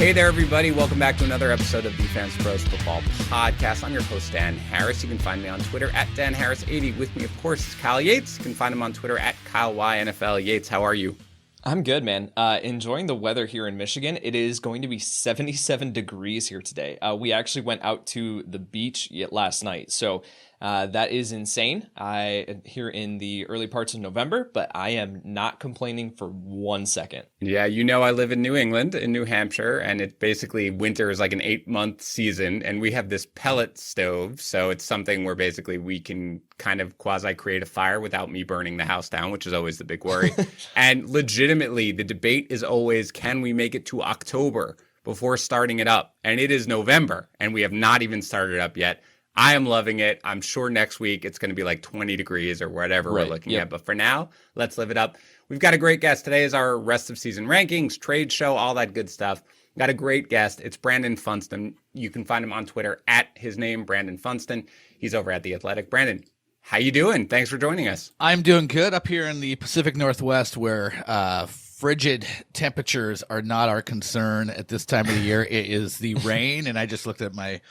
Hey there, everybody. Welcome back to another episode of the FantasyPros Football Podcast. I'm your host, Dan Harris. You can find me on Twitter at DanHarris80. With me, of course, is Kyle Yates. You can find him on Twitter at KyleYNFL. Yates, how are you? I'm good, man. Enjoying the weather here in Michigan. It is going to be 77 degrees here today. We actually went out to the beach last night, so that is insane. I am here in the early parts of November, but I am not complaining for 1 second. Yeah, you know I live in New England, in New Hampshire, and it basically winter is like an 8-month season, and we have this pellet stove, so it's something where basically we can kind of quasi-create a fire without me burning the house down, which is always the big worry. And legitimately, the debate is always, can we make it to October before starting it up? And it is November, and we have not even started up yet. I am loving it. I'm sure next week it's going to be like 20 degrees or whatever we're looking at. But for now, let's live it up. We've got a great guest. Today is our rest of season rankings, trade show, all that good stuff. Got a great guest. It's Brandon Funston. You can find him on Twitter at his name, Brandon Funston. He's over at The Athletic. Brandon, how you doing? Thanks for joining us. I'm doing good up here in the Pacific Northwest where frigid temperatures are not our concern at this time of the year. It is the rain, and I just looked at my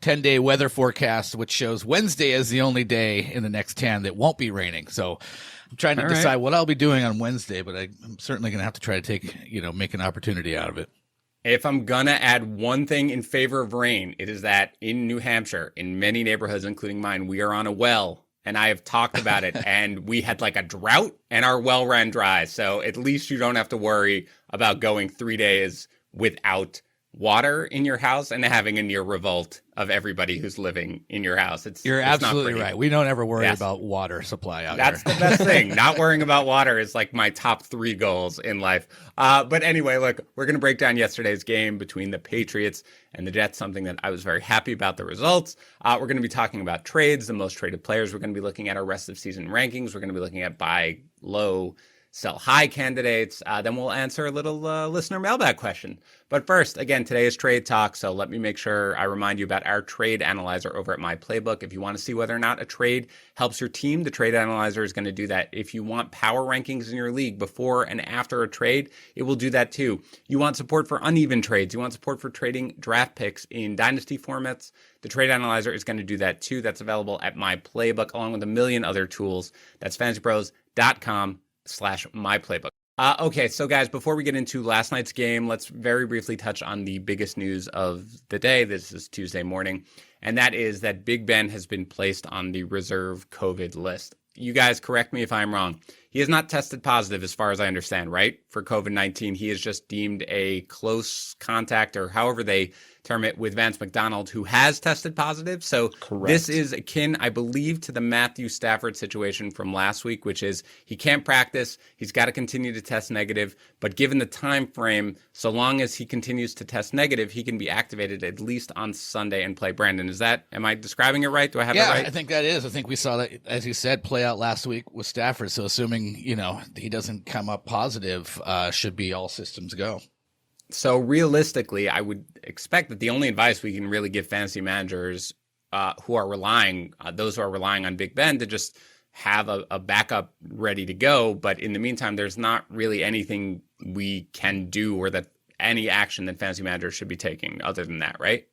10-day weather forecast, which shows Wednesday is the only day in the next 10 that won't be raining. So I'm trying to decide what I'll be doing on Wednesday, but I'm certainly going to have to try to make an opportunity out of it. If I'm going to add one thing in favor of rain, it is that in New Hampshire, in many neighborhoods, including mine, we are on a well, and I have talked about it, and we had like a drought, and our well ran dry. So at least you don't have to worry about going 3 days without water in your house and having a near revolt of everybody who's living in your house. You're absolutely right. We don't ever worry about water supply out That's here. The best thing. Not worrying about water is like my top 3 goals in life. But anyway, look, we're going to break down yesterday's game between the Patriots and the Jets, something that I was very happy about the results. We're going to be talking about trades, the most traded players. We're going to be looking at our rest of season rankings. We're going to be looking at buy low, sell high candidates. Then we'll answer a little listener mailbag question. But first, again, today is trade talk. So let me make sure I remind you about our trade analyzer over at My Playbook. If you want to see whether or not a trade helps your team, the trade analyzer is going to do that. If you want power rankings in your league before and after a trade, it will do that too. You want support for uneven trades. You want support for trading draft picks in dynasty formats. The trade analyzer is going to do that too. That's available at My Playbook along with a million other tools. That's fantasypros.com/myplaybook. Okay, so guys, before we get into last night's game, let's very briefly touch on the biggest news of the day. This is Tuesday morning, and that is that Big Ben has been placed on the reserve COVID list. You guys correct me if I'm wrong. He has not tested positive as far as I understand, right? For COVID-19, he is just deemed a close contact or however they term it with Vance McDonald, who has tested positive. So Correct. This is akin, I believe, to the Matthew Stafford situation from last week, which is he can't practice. He's got to continue to test negative. But given the time frame, so long as he continues to test negative, he can be activated at least on Sunday and play. Brandon, am I describing it right? Do I have it right? I think that is. I think we saw that, as you said, play out last week with Stafford. So assuming, he doesn't come up positive, should be all systems go. So realistically, I would expect that the only advice we can really give fantasy managers who are relying on Big Ben to just have a backup ready to go. But in the meantime, there's not really anything we can do or that any action that fantasy managers should be taking other than that, right?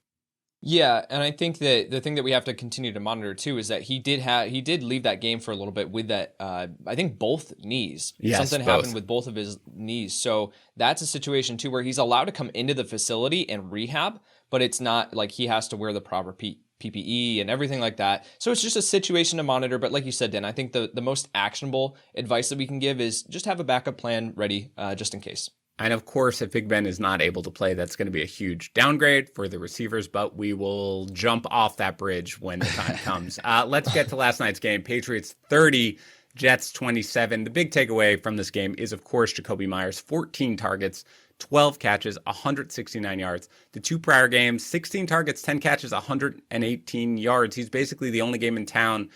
Yeah, and I think that the thing that we have to continue to monitor too is that he did leave that game for a little bit with that I think both knees. Yes, something happened with both of his knees. So that's a situation too where he's allowed to come into the facility and rehab, but it's not like he has to wear the proper PPE and everything like that. So it's just a situation to monitor. But like you said, Dan, I think the most actionable advice that we can give is just have a backup plan ready just in case. And of course, if Big Ben is not able to play, that's going to be a huge downgrade for the receivers, but we will jump off that bridge when the time comes. Let's get to last night's game. Patriots 30, Jets 27. The big takeaway from this game is, of course, Jakobi Meyers, 14 targets, 12 catches, 169 yards. The 2 prior games, 16 targets, 10 catches, 118 yards. He's basically the only game in town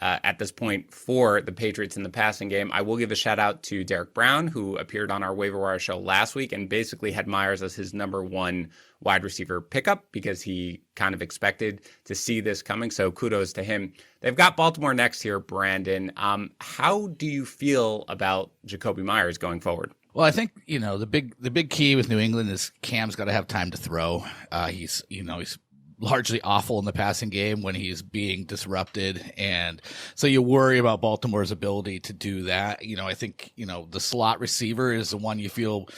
at this point for the Patriots in the passing game. I will give a shout out to Derek Brown, who appeared on our waiver wire show last week and basically had Meyers as his number one wide receiver pickup because he kind of expected to see this coming. So kudos to him. They've got Baltimore next here, Brandon. How do you feel about Jakobi Meyers going forward? Well, I think, the big key with New England is Cam's got to have time to throw. He's largely awful in the passing game when he's being disrupted. And so you worry about Baltimore's ability to do that. I think, the slot receiver is the one you feel,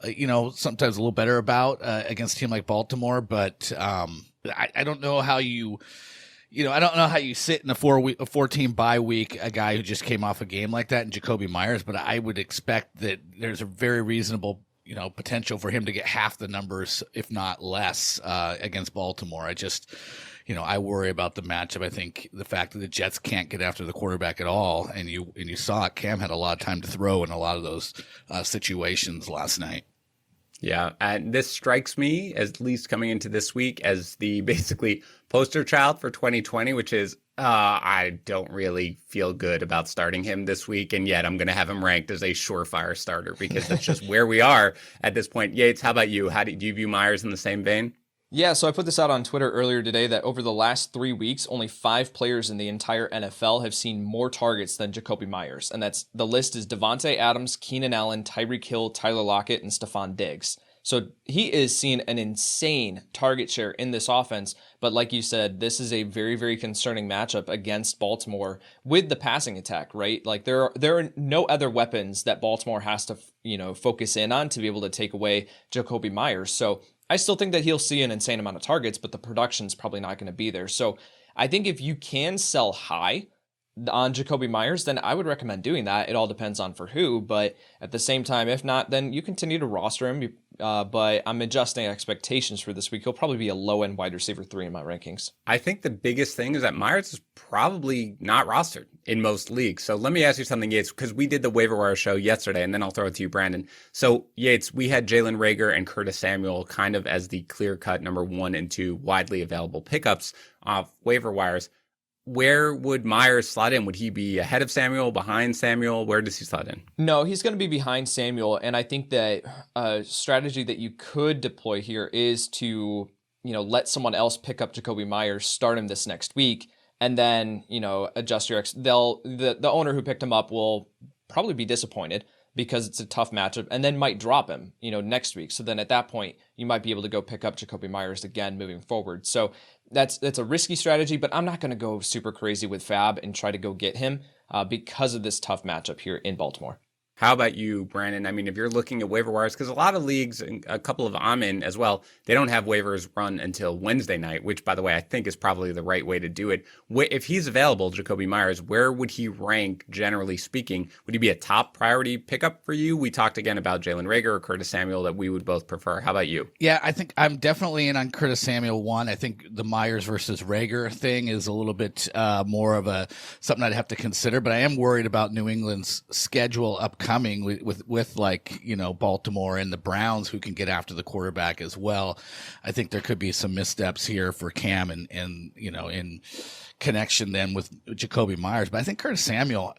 sometimes a little better about against a team like Baltimore. But I don't know how I don't know how you sit in a 4-team bye week, a guy who just came off a game like that in Jakobi Meyers, but I would expect that there's a very reasonable potential for him to get half the numbers, if not less, against Baltimore. I worry about the matchup. I think the fact that the Jets can't get after the quarterback at all, and you saw it, Cam had a lot of time to throw in a lot of those situations last night. Yeah, and this strikes me, at least coming into this week, as the basically poster child for 2020, which is I don't really feel good about starting him this week, and yet I'm going to have him ranked as a surefire starter because that's just where we are at this point. Yates, how about you? Do you view Meyers in the same vein? Yeah, so I put this out on Twitter earlier today that over the last 3 weeks, only 5 players in the entire NFL have seen more targets than Jakobi Meyers. And the list is Devontae Adams, Keenan Allen, Tyreek Hill, Tyler Lockett, and Stephon Diggs. So he is seeing an insane target share in this offense. But like you said, this is a very, very concerning matchup against Baltimore with the passing attack, right? Like there are no other weapons that Baltimore has to, focus in on to be able to take away Jakobi Meyers. So I still think that he'll see an insane amount of targets, but the production's probably not going to be there. So I think if you can sell high on Jakobi Meyers, then I would recommend doing that. It all depends on for who, but at the same time, if not, then you continue to roster him. But I'm adjusting expectations for this week. He'll probably be a low-end wide receiver 3 in my rankings. I think the biggest thing is that Meyers is probably not rostered in most leagues. So let me ask you something, Yates, because we did the waiver wire show yesterday, and then I'll throw it to you, Brandon. So, Yates, we had Jalen Reagor and Curtis Samuel kind of as the clear-cut number 1 and 2 widely available pickups off waiver wires. Where would Meyers slot in? Would he be ahead of Samuel, behind Samuel? Where does he slot in? No, he's going to be behind Samuel. And I think that a strategy that you could deploy here is to, let someone else pick up Jakobi Meyers, start him this next week, and then, adjust your the owner who picked him up will probably be disappointed because it's a tough matchup, and then might drop him, next week. So then at that point, you might be able to go pick up Jakobi Meyers again moving forward. So that's a risky strategy, but I'm not going to go super crazy with Fab and try to go get him because of this tough matchup here in Baltimore. How about you, Brandon? I mean, if you're looking at waiver wires, because a lot of leagues, and a couple of I'm in as well, they don't have waivers run until Wednesday night, which, by the way, I think is probably the right way to do it. If he's available, Jakobi Meyers, where would he rank, generally speaking? Would he be a top priority pickup for you? We talked again about Jalen Reagor or Curtis Samuel that we would both prefer. How about you? Yeah, I think I'm definitely in on Curtis Samuel 1. I think the Meyers versus Reagor thing is a little bit more of something I'd have to consider, but I am worried about New England's schedule upcoming with like, Baltimore and the Browns who can get after the quarterback as well. I think there could be some missteps here for Cam and in connection then with Jakobi Meyers. But I think Curtis Samuel,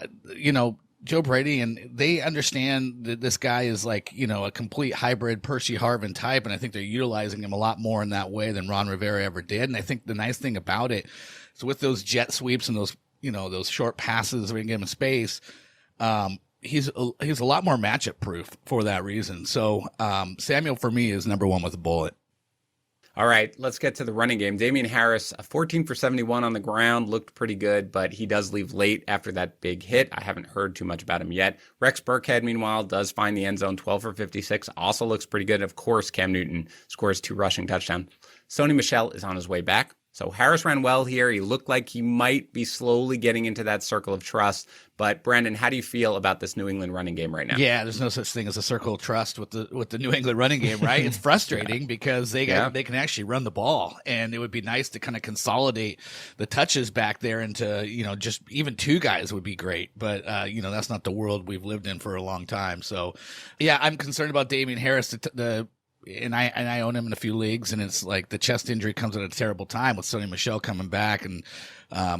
Joe Brady, and they understand that this guy is like, a complete hybrid Percy Harvin type. And I think they're utilizing him a lot more in that way than Ron Rivera ever did. And I think the nice thing about it is with those jet sweeps and those, those short passes where you can get him space, he's a lot more matchup proof for that reason. So Samuel for me is number 1 with a bullet. All right, let's get to the running game. Damien Harris, 14 for 71 on the ground, looked pretty good, but he does leave late after that big hit. I haven't heard too much about him yet. Rex Burkhead, meanwhile, does find the end zone, 12 for 56, also looks pretty good. Of course, Cam Newton scores 2 rushing touchdowns. Sony Michel is on his way back. So Harris ran well here. He looked like he might be slowly getting into that circle of trust. But Brandon, how do you feel about this New England running game right now? Yeah, there's no such thing as a circle of trust with the New England running game, right? It's frustrating because they can actually run the ball, and it would be nice to kind of consolidate the touches back there into just even 2 guys would be great. But that's not the world we've lived in for a long time. So yeah, I'm concerned about Damien Harris. The and I own him in a few leagues, and it's like the chest injury comes at a terrible time with Sonny Michel coming back, and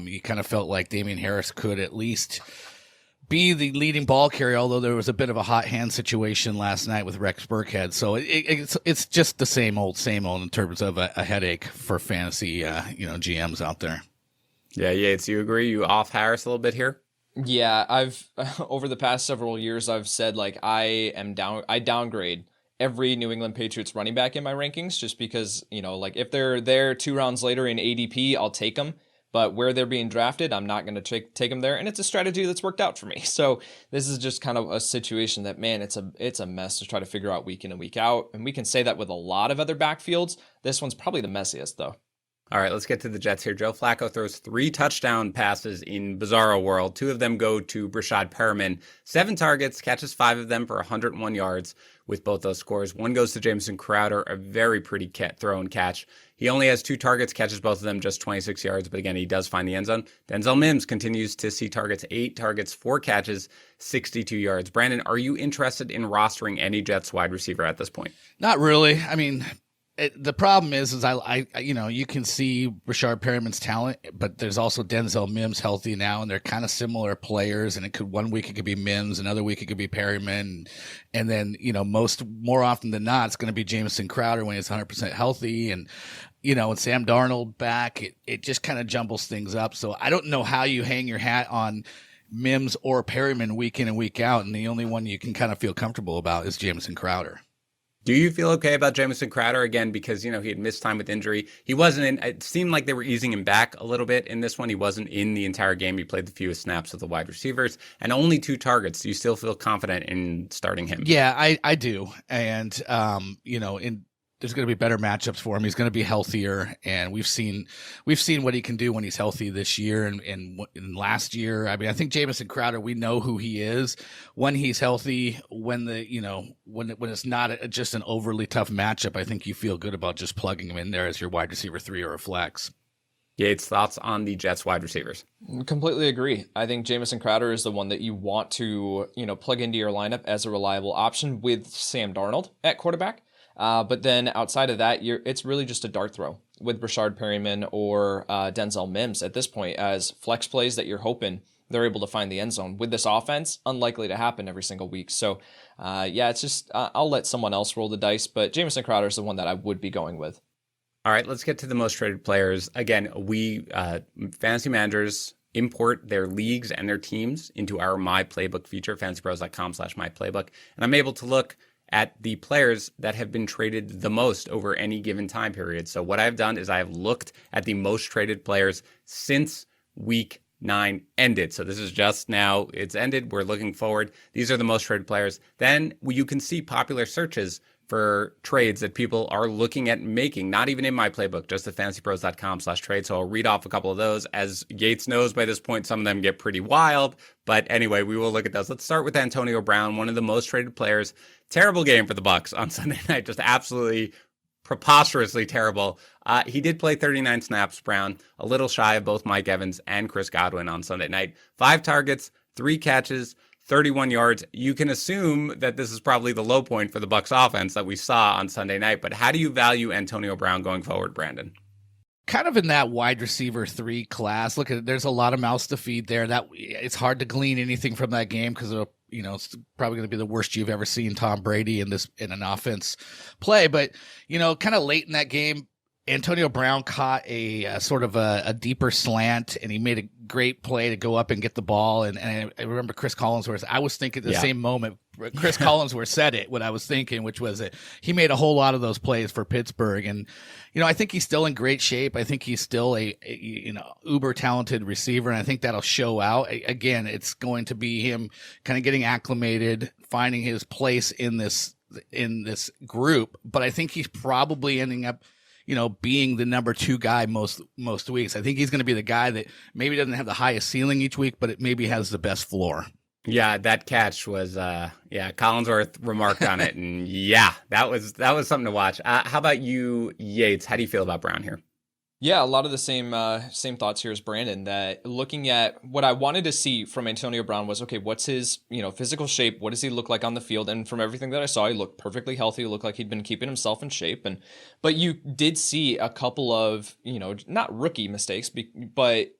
you kind of felt like Damien Harris could at least be the leading ball carrier, although there was a bit of a hot hand situation last night with Rex Burkhead. So it's just the same old in terms of a headache for fantasy GMs out there. Yeah, Yates, you agree? You off Harris a little bit here? Yeah, I've over the past several years, I've said like I downgrade every New England Patriots running back in my rankings just because, like if they're there 2 rounds later in ADP, I'll take them. But where they're being drafted, I'm not going to take them there. And it's a strategy that's worked out for me. So this is just kind of a situation that, man, it's a mess to try to figure out week in and week out. And we can say that with a lot of other backfields. This one's probably the messiest, though. All right, let's get to the Jets here. Joe Flacco throws 3 touchdown passes in Bizarro World. 2 of them go to Brashad Perriman. 7 targets, catches 5 of them for 101 yards with both those scores. 1 goes to Jamison Crowder, a very pretty throw and catch. He only has 2 targets, catches both of them, just 26 yards. But again, he does find the end zone. Denzel Mims continues to see targets, 8 targets, 4 catches, 62 yards. Brandon, are you interested in rostering any Jets wide receiver at this point? Not really. I mean, the problem is I you can see Brashard Perriman's talent, but there's also Denzel Mims healthy now, and they're kind of similar players. And one week it could be Mims, another week it could be Perriman, and then more often than not it's going to be Jamison Crowder when he's 100% healthy, and and Sam Darnold back. It just kind of jumbles things up. So I don't know how you hang your hat on Mims or Perriman week in and week out, and the only one you can kind of feel comfortable about is Jamison Crowder. Do you feel okay about Jamison Crowder again? Because, he had missed time with injury. He wasn't in, it seemed like they were easing him back a little bit in this one. He wasn't in the entire game. He played the fewest snaps of the wide receivers and only 2 targets. Do you still feel confident in starting him? Yeah, I do. And, there's going to be better matchups for him. He's going to be healthier, and we've seen what he can do when he's healthy this year and last year. I mean, I think Jamison Crowder, we know who he is when he's healthy. When when it's not just an overly tough matchup, I think you feel good about just plugging him in there as your wide receiver 3 or a flex. Yates, thoughts on the Jets wide receivers? Completely agree. I think Jamison Crowder is the one that you want to plug into your lineup as a reliable option with Sam Darnold at quarterback. But then outside of that, it's really just a dart throw with Brashard Perriman or Denzel Mims at this point as flex plays that you're hoping they're able to find the end zone. With this offense, unlikely to happen every single week. So, it's just I'll let someone else roll the dice, but Jamison Crowder is the one that I would be going with. All right, let's get to the most traded players. Again, we fantasy managers import their leagues and their teams into our My Playbook feature, fantasypros.com/myplaybook, and I'm able to look at the players that have been traded the most over any given time period. So what I've done is I have looked at the most traded players since week 9 ended. So this is just now, it's ended. We're looking forward. These are the most traded players. Then you can see popular searches for trades that people are looking at making, not even in my playbook, just at fantasypros.com/trade. So I'll read off a couple of those. As Yates knows by this point, some of them get pretty wild. But anyway, we will look at those. Let's start with Antonio Brown, one of the most traded players. Terrible game for the Bucs on Sunday night, just absolutely preposterously terrible. He did play 39 snaps, Brown, a little shy of both Mike Evans and Chris Godwin on Sunday night. 5 targets, 3 catches, 31 yards. You can assume that this is probably the low point for the Bucs offense that we saw on Sunday night. But how do you value Antonio Brown going forward, Brandon? Kind of in that wide receiver 3 class. Look, there's a lot of mouths to feed there. That it's hard to glean anything from that game because it's probably going to be the worst you've ever seen Tom Brady in an offense play. But kind of late in that game, Antonio Brown caught a sort of a deeper slant, and he made a great play to go up and get the ball. And I remember Chris Collinsworth. I was thinking at the same moment, Chris Collinsworth said it, what I was thinking, which was that he made a whole lot of those plays for Pittsburgh. And, I think he's still in great shape. I think he's still a uber talented receiver. And I think that'll show out. Again, it's going to be him kind of getting acclimated, finding his place in this group. But I think he's probably ending up, being the number 2 guy most weeks. I think he's going to be the guy that maybe doesn't have the highest ceiling each week, but it maybe has the best floor. Yeah, that catch was, Collinsworth remarked on it, and that was something to watch. How about you, Yates? How do you feel about Brown here? Yeah, a lot of the same thoughts here as Brandon. That looking at what I wanted to see from Antonio Brown was, okay, what's his physical shape? What does he look like on the field? And from everything that I saw, he looked perfectly healthy. He looked like he'd been keeping himself in shape. But you did see a couple of not rookie mistakes, but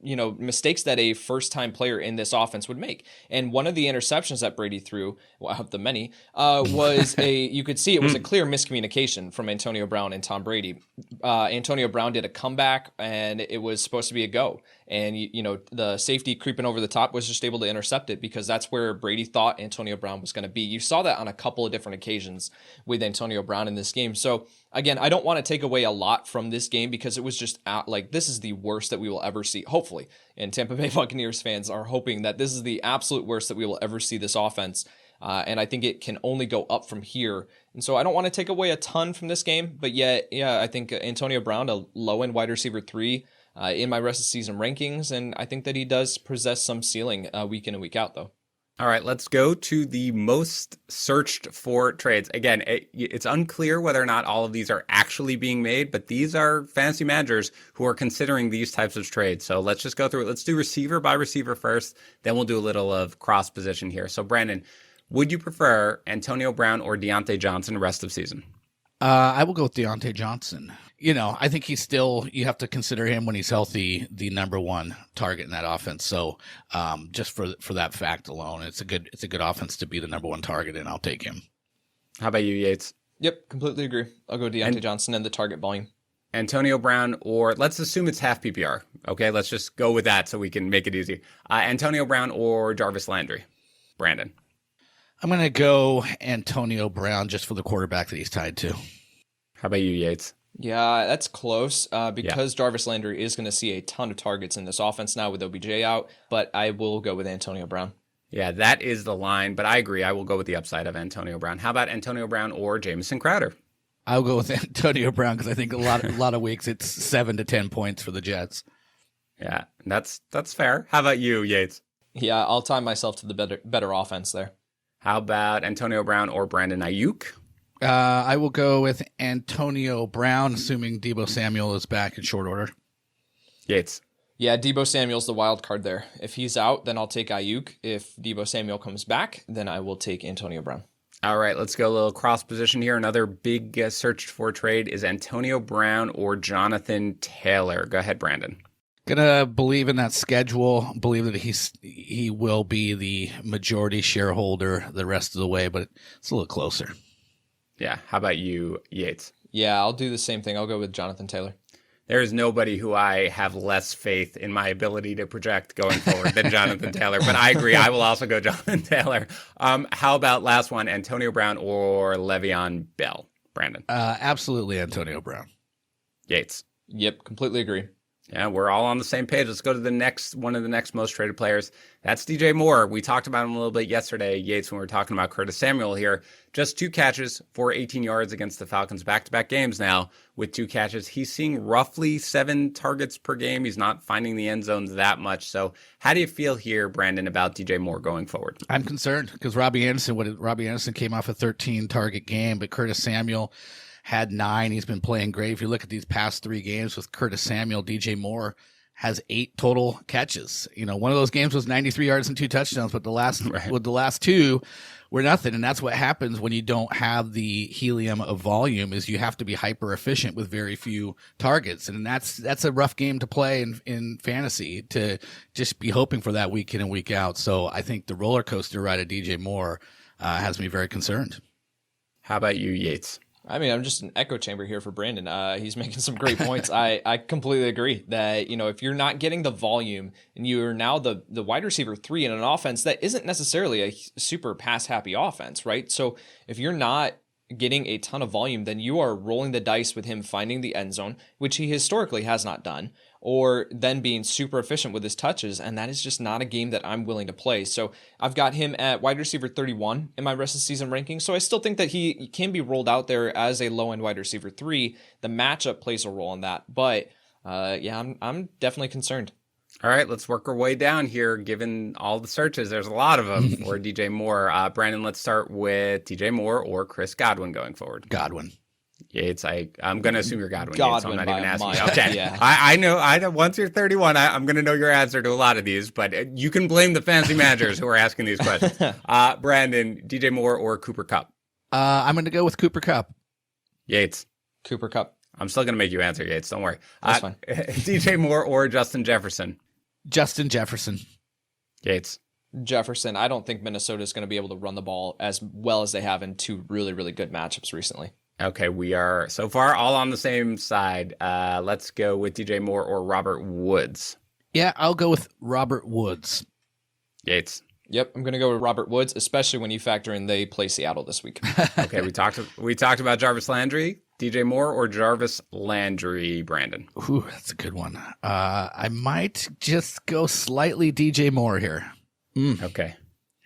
mistakes that a first-time player in this offense would make. And one of the interceptions that Brady threw, of the many, was you could see it was a clear miscommunication from Antonio Brown and Tom Brady. Antonio Brown did a comeback, and it was supposed to be a go. And, the safety creeping over the top was just able to intercept it because that's where Brady thought Antonio Brown was going to be. You saw that on a couple of different occasions with Antonio Brown in this game. So, again, I don't want to take away a lot from this game because it was just this is the worst that we will ever see, hopefully. And Tampa Bay Buccaneers fans are hoping that this is the absolute worst that we will ever see this offense. And I think it can only go up from here. And so I don't want to take away a ton from this game, but yet, I think Antonio Brown, a low-end wide receiver 3 in my rest of season rankings, and I think that he does possess some ceiling week in and week out, though. All right, let's go to the most searched for trades. Again, it's unclear whether or not all of these are actually being made, but these are fantasy managers who are considering these types of trades. So let's just go through it. Let's do receiver by receiver first, then we'll do a little of cross position here. So Brandon, would you prefer Antonio Brown or Deontay Johnson rest of season? I will go with Deontay Johnson. I think he's still, you have to consider him when he's healthy, the number one target in that offense. So just for that fact alone, it's a good offense to be the number one target, and I'll take him. How about you, Yates? Yep, completely agree. I'll go Deontay Johnson and the target volume. Antonio Brown, or let's assume it's half PPR. Okay, let's just go with that so we can make it easy. Antonio Brown or Jarvis Landry? Brandon? I'm going to go Antonio Brown just for the quarterback that he's tied to. How about you, Yates? Yeah, that's close because Jarvis Landry is going to see a ton of targets in this offense now with OBJ out, but I will go with Antonio Brown. Yeah, that is the line, but I agree. I will go with the upside of Antonio Brown. How about Antonio Brown or Jamison Crowder? I'll go with Antonio Brown because I think a lot of weeks it's 7 to 10 points for the Jets. Yeah, that's fair. How about you, Yates? Yeah, I'll tie myself to the better offense there. How about Antonio Brown or Brandon Ayuk? I will go with Antonio Brown, assuming Deebo Samuel is back in short order. Yates. Yeah, Deebo Samuel's the wild card there. If he's out, then I'll take Ayuk. If Deebo Samuel comes back, then I will take Antonio Brown. All right, let's go a little cross position here. Another big searched for trade is Antonio Brown or Jonathan Taylor. Go ahead, Brandon. Gonna believe in that schedule, believe that he will be the majority shareholder the rest of the way, but it's a little closer. Yeah. How about you, Yates? Yeah, I'll do the same thing. I'll go with Jonathan Taylor. There is nobody who I have less faith in my ability to project going forward than Jonathan Taylor, but I agree. I will also go Jonathan Taylor. How about last one, Antonio Brown or Le'Veon Bell? Brandon? Absolutely Antonio Brown. Yates? Yep, completely agree. Yeah, we're all on the same page. Let's go to the next one of the next most traded players. That's DJ Moore. We talked about him a little bit yesterday, Yates, when we were talking about Curtis Samuel here. Just 2 catches for 18 yards against the Falcons back-to-back games now with 2 catches. He's seeing roughly 7 targets per game. He's not finding the end zones that much. So how do you feel here, Brandon, about DJ Moore going forward? I'm concerned because Robbie Anderson came off a 13-target game, but Curtis Samuel had 9. He's been playing great. If you look at these past 3 games with Curtis Samuel, DJ Moore has 8 total catches. One of those games was 93 yards and 2 touchdowns, but the last 2 were nothing. And that's what happens when you don't have the helium of volume, is you have to be hyper efficient with very few targets. And that's a rough game to play in fantasy, to just be hoping for that week in and week out. So I think the roller coaster ride of DJ Moore has me very concerned. How about you, Yates? I mean, I'm just an echo chamber here for Brandon. He's making some great points. I completely agree that, if you're not getting the volume and you're now the wide receiver 3 in an offense that isn't necessarily a super pass happy offense, right? So if you're not getting a ton of volume, then you are rolling the dice with him finding the end zone, which he historically has not done, or then being super efficient with his touches, and that is just not a game that I'm willing to play. So I've got him at wide receiver 31 in my rest of season ranking, so I still think that he can be rolled out there as a low-end wide receiver 3. The matchup plays a role in that, but I'm definitely concerned. All right, let's work our way down here. Given all the searches, there's a lot of them for DJ Moore. Brandon, let's start with DJ Moore or Chris Godwin going forward. Godwin. Yates, I'm going to assume you're Godwin. Godwin, Yates, so I'm not even asking you. mile. Okay. Yeah. I know. Once you're 31, I'm going to know your answer to a lot of these, but you can blame the fancy managers who are asking these questions. Brandon, DJ Moore or Cooper Kupp? I'm going to go with Cooper Kupp. Yates. Cooper Kupp. I'm still going to make you answer, Yates. Don't worry. That's fine. DJ Moore or Justin Jefferson? Justin Jefferson. Yates. Jefferson. I don't think Minnesota is going to be able to run the ball as well as they have in two really, really good matchups recently. Okay, we are so far all on the same side. Let's go with DJ Moore or Robert Woods. Yeah, I'll go with Robert Woods. Yates. Yep, I'm going to go with Robert Woods, especially when you factor in they play Seattle this week. Okay, we talked about Jarvis Landry. DJ Moore or Jarvis Landry, Brandon? Ooh, that's a good one. I might just go slightly DJ Moore here. Okay.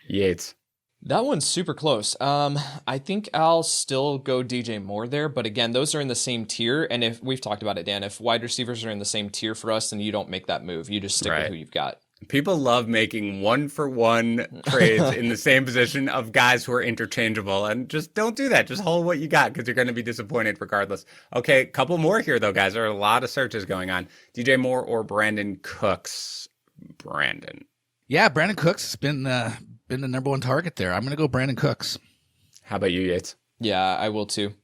Yates. That one's super close. I think I'll still go DJ Moore there, but again, those are in the same tier. And if we've talked about it, Dan, if wide receivers are in the same tier for us, then you don't make that move. You just stick with who you've got. People love making 1-for-1 trades in the same position of guys who are interchangeable, and just don't do that. Just hold what you got because you're going to be disappointed regardless. Okay, couple more here though, guys. There are a lot of searches going on. DJ Moore or Brandon Cooks? Brandon. Yeah, Brandon Cooks has been the number one target there. I'm going to go Brandon Cooks. How about you, Yates? Yeah, I will too.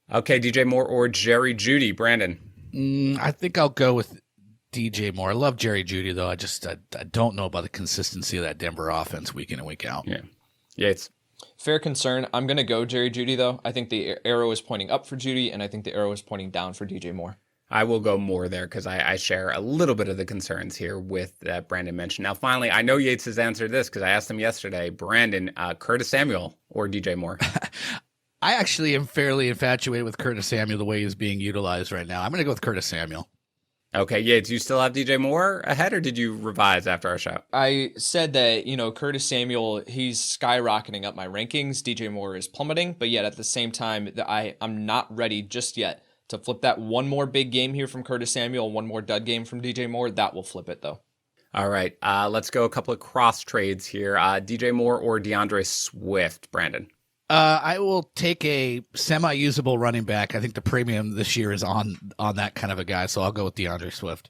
Okay, DJ Moore or Jerry Jeudy? Brandon. I think I'll go with DJ Moore. I love Jerry Jeudy, though. I don't know about the consistency of that Denver offense week in and week out. Yeah. Yates. Fair concern. I'm going to go Jerry Jeudy, though. I think the arrow is pointing up for Jeudy, and I think the arrow is pointing down for DJ Moore. I will go more there because I share a little bit of the concerns here with that Brandon mentioned. Now, finally, I know Yates has answered this because I asked him yesterday. Brandon, Curtis Samuel or DJ Moore? I actually am fairly infatuated with Curtis Samuel the way he's being utilized right now. I'm going to go with Curtis Samuel. Okay, Yates, you still have DJ Moore ahead, or did you revise after our show? I said that, Curtis Samuel, he's skyrocketing up my rankings. DJ Moore is plummeting, but yet at the same time, I'm not ready just yet to flip that. One more big game here from Curtis Samuel, one more dud game from DJ Moore. That will flip it, though. All right, let's go a couple of cross trades here. DJ Moore or DeAndre Swift, Brandon? I will take a semi-usable running back. I think the premium this year is on that kind of a guy, so I'll go with DeAndre Swift.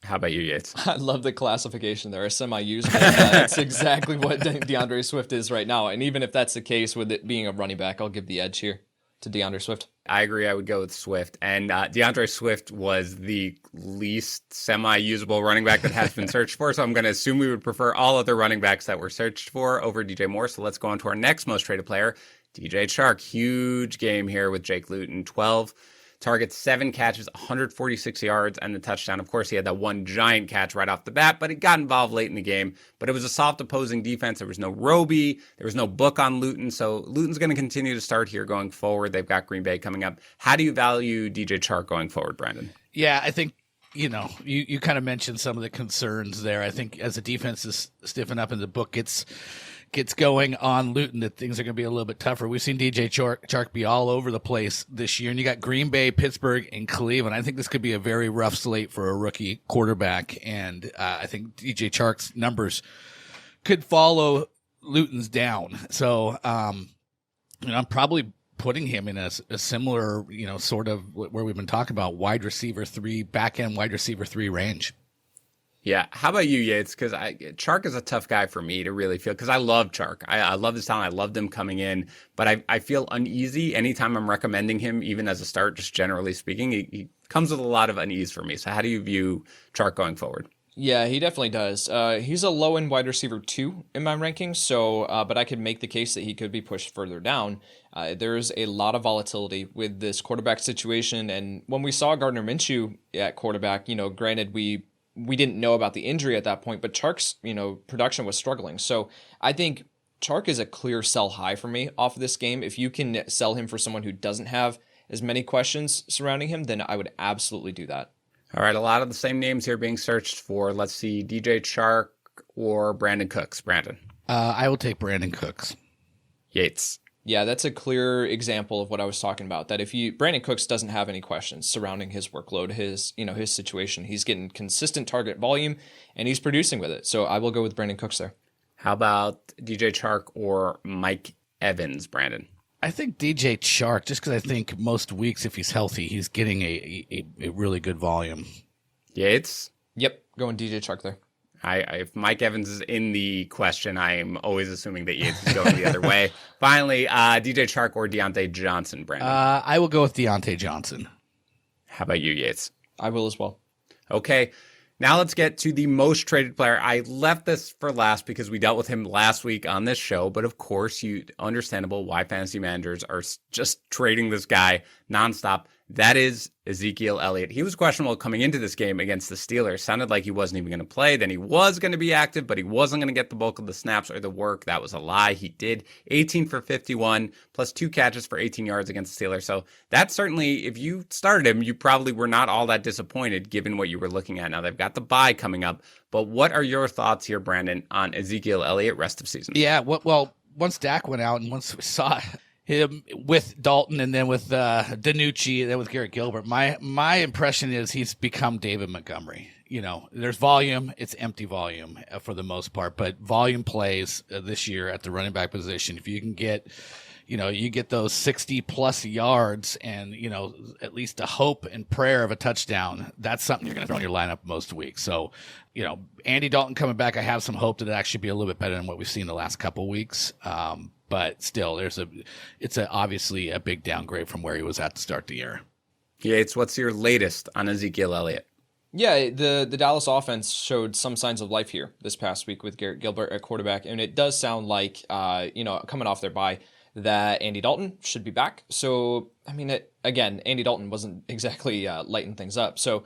How about you, Yates? I love the classification there. A semi-usable. That's exactly what DeAndre Swift is right now. And even if that's the case with it being a running back, I'll give the edge here to DeAndre Swift. I agree. I would go with Swift. And DeAndre Swift was the least semi-usable running back that has been searched for. So I'm going to assume we would prefer all other running backs that were searched for over DJ Moore. So let's go on to our next most traded player, DJ Chark. Huge game here with Jake Luton. 12 targets, 7 catches, 146 yards, and the touchdown. Of course, he had that one giant catch right off the bat, but he got involved late in the game. But it was a soft opposing defense. There was no Roby. There was no book on Luton. So Luton's going to continue to start here going forward. They've got Green Bay coming up. How do you value DJ Chark going forward, Brandon? Yeah, I think, you kind of mentioned some of the concerns there. I think as the defense is stiffen up and the book gets going on Luton, that things are going to be a little bit tougher. We've seen DJ Chark be all over the place this year, and you got Green Bay, Pittsburgh, and Cleveland. I think this could be a very rough slate for a rookie quarterback, and I think DJ Chark's numbers could follow Luton's down. So, I'm probably putting him in a similar, sort of where we've been talking about wide receiver 3, back end wide receiver 3 range. Yeah. How about you, Yates? Because Chark is a tough guy for me to really feel, because I love Chark. I love his talent. I loved him coming in, but I feel uneasy anytime I'm recommending him, even as a start, just generally speaking. He comes with a lot of unease for me. So how do you view Chark going forward? Yeah, he definitely does. He's a low-end wide receiver 2 in my rankings, so but I could make the case that he could be pushed further down. There's a lot of volatility with this quarterback situation, and when we saw Gardner Minshew at quarterback, granted we didn't know about the injury at that point, but Chark's, production was struggling. So I think Chark is a clear sell high for me off of this game. If you can sell him for someone who doesn't have as many questions surrounding him, then I would absolutely do that. All right, a lot of the same names here being searched for. Let's see, DJ Chark or Brandon Cooks. Brandon. I will take Brandon Cooks. Yates. Yeah, that's a clear example of what I was talking about. That Brandon Cooks doesn't have any questions surrounding his workload, his situation. He's getting consistent target volume, and he's producing with it. So I will go with Brandon Cooks there. How about DJ Chark or Mike Evans, Brandon? I think DJ Chark, just because I think most weeks, if he's healthy, he's getting a really good volume. Yates? Yep, going DJ Chark there. If Mike Evans is in the question, I am always assuming that Yates is going the other way. Finally, DJ Chark or Deontay Johnson, Brandon? I will go with Deontay Johnson. How about you, Yates? I will as well. Okay, now let's get to the most traded player. I left this for last because we dealt with him last week on this show, but of course, understandable why fantasy managers are just trading this guy nonstop. That is Ezekiel Elliott. He was questionable coming into this game against the Steelers. Sounded like he wasn't even going to play. Then he was going to be active, but he wasn't going to get the bulk of the snaps or the work. That was a lie. He did 18 for 51, plus 2 catches for 18 yards against the Steelers. So that certainly, if you started him, you probably were not all that disappointed given what you were looking at. Now they've got the bye coming up, but what are your thoughts here, Brandon, on Ezekiel Elliott rest of season? Yeah, well, once Dak went out and once we saw him with Dalton and then with Danucci and then with Garrett Gilbert, my impression is he's become David Montgomery. You know, there's volume, it's empty volume for the most part, but volume plays this year at the running back position. If you can get, you get those 60 plus yards and, at least a hope and prayer of a touchdown, that's something you're going to throw in your lineup most weeks. So, Andy Dalton coming back, I have some hope that it actually be a little bit better than what we've seen the last couple weeks. But still, it's obviously a big downgrade from where he was at to start the year. Yates, what's your latest on Ezekiel Elliott? Yeah, the Dallas offense showed some signs of life here this past week with Garrett Gilbert at quarterback, and it does sound like, coming off their bye, that Andy Dalton should be back. So, again, Andy Dalton wasn't exactly lighting things up. So,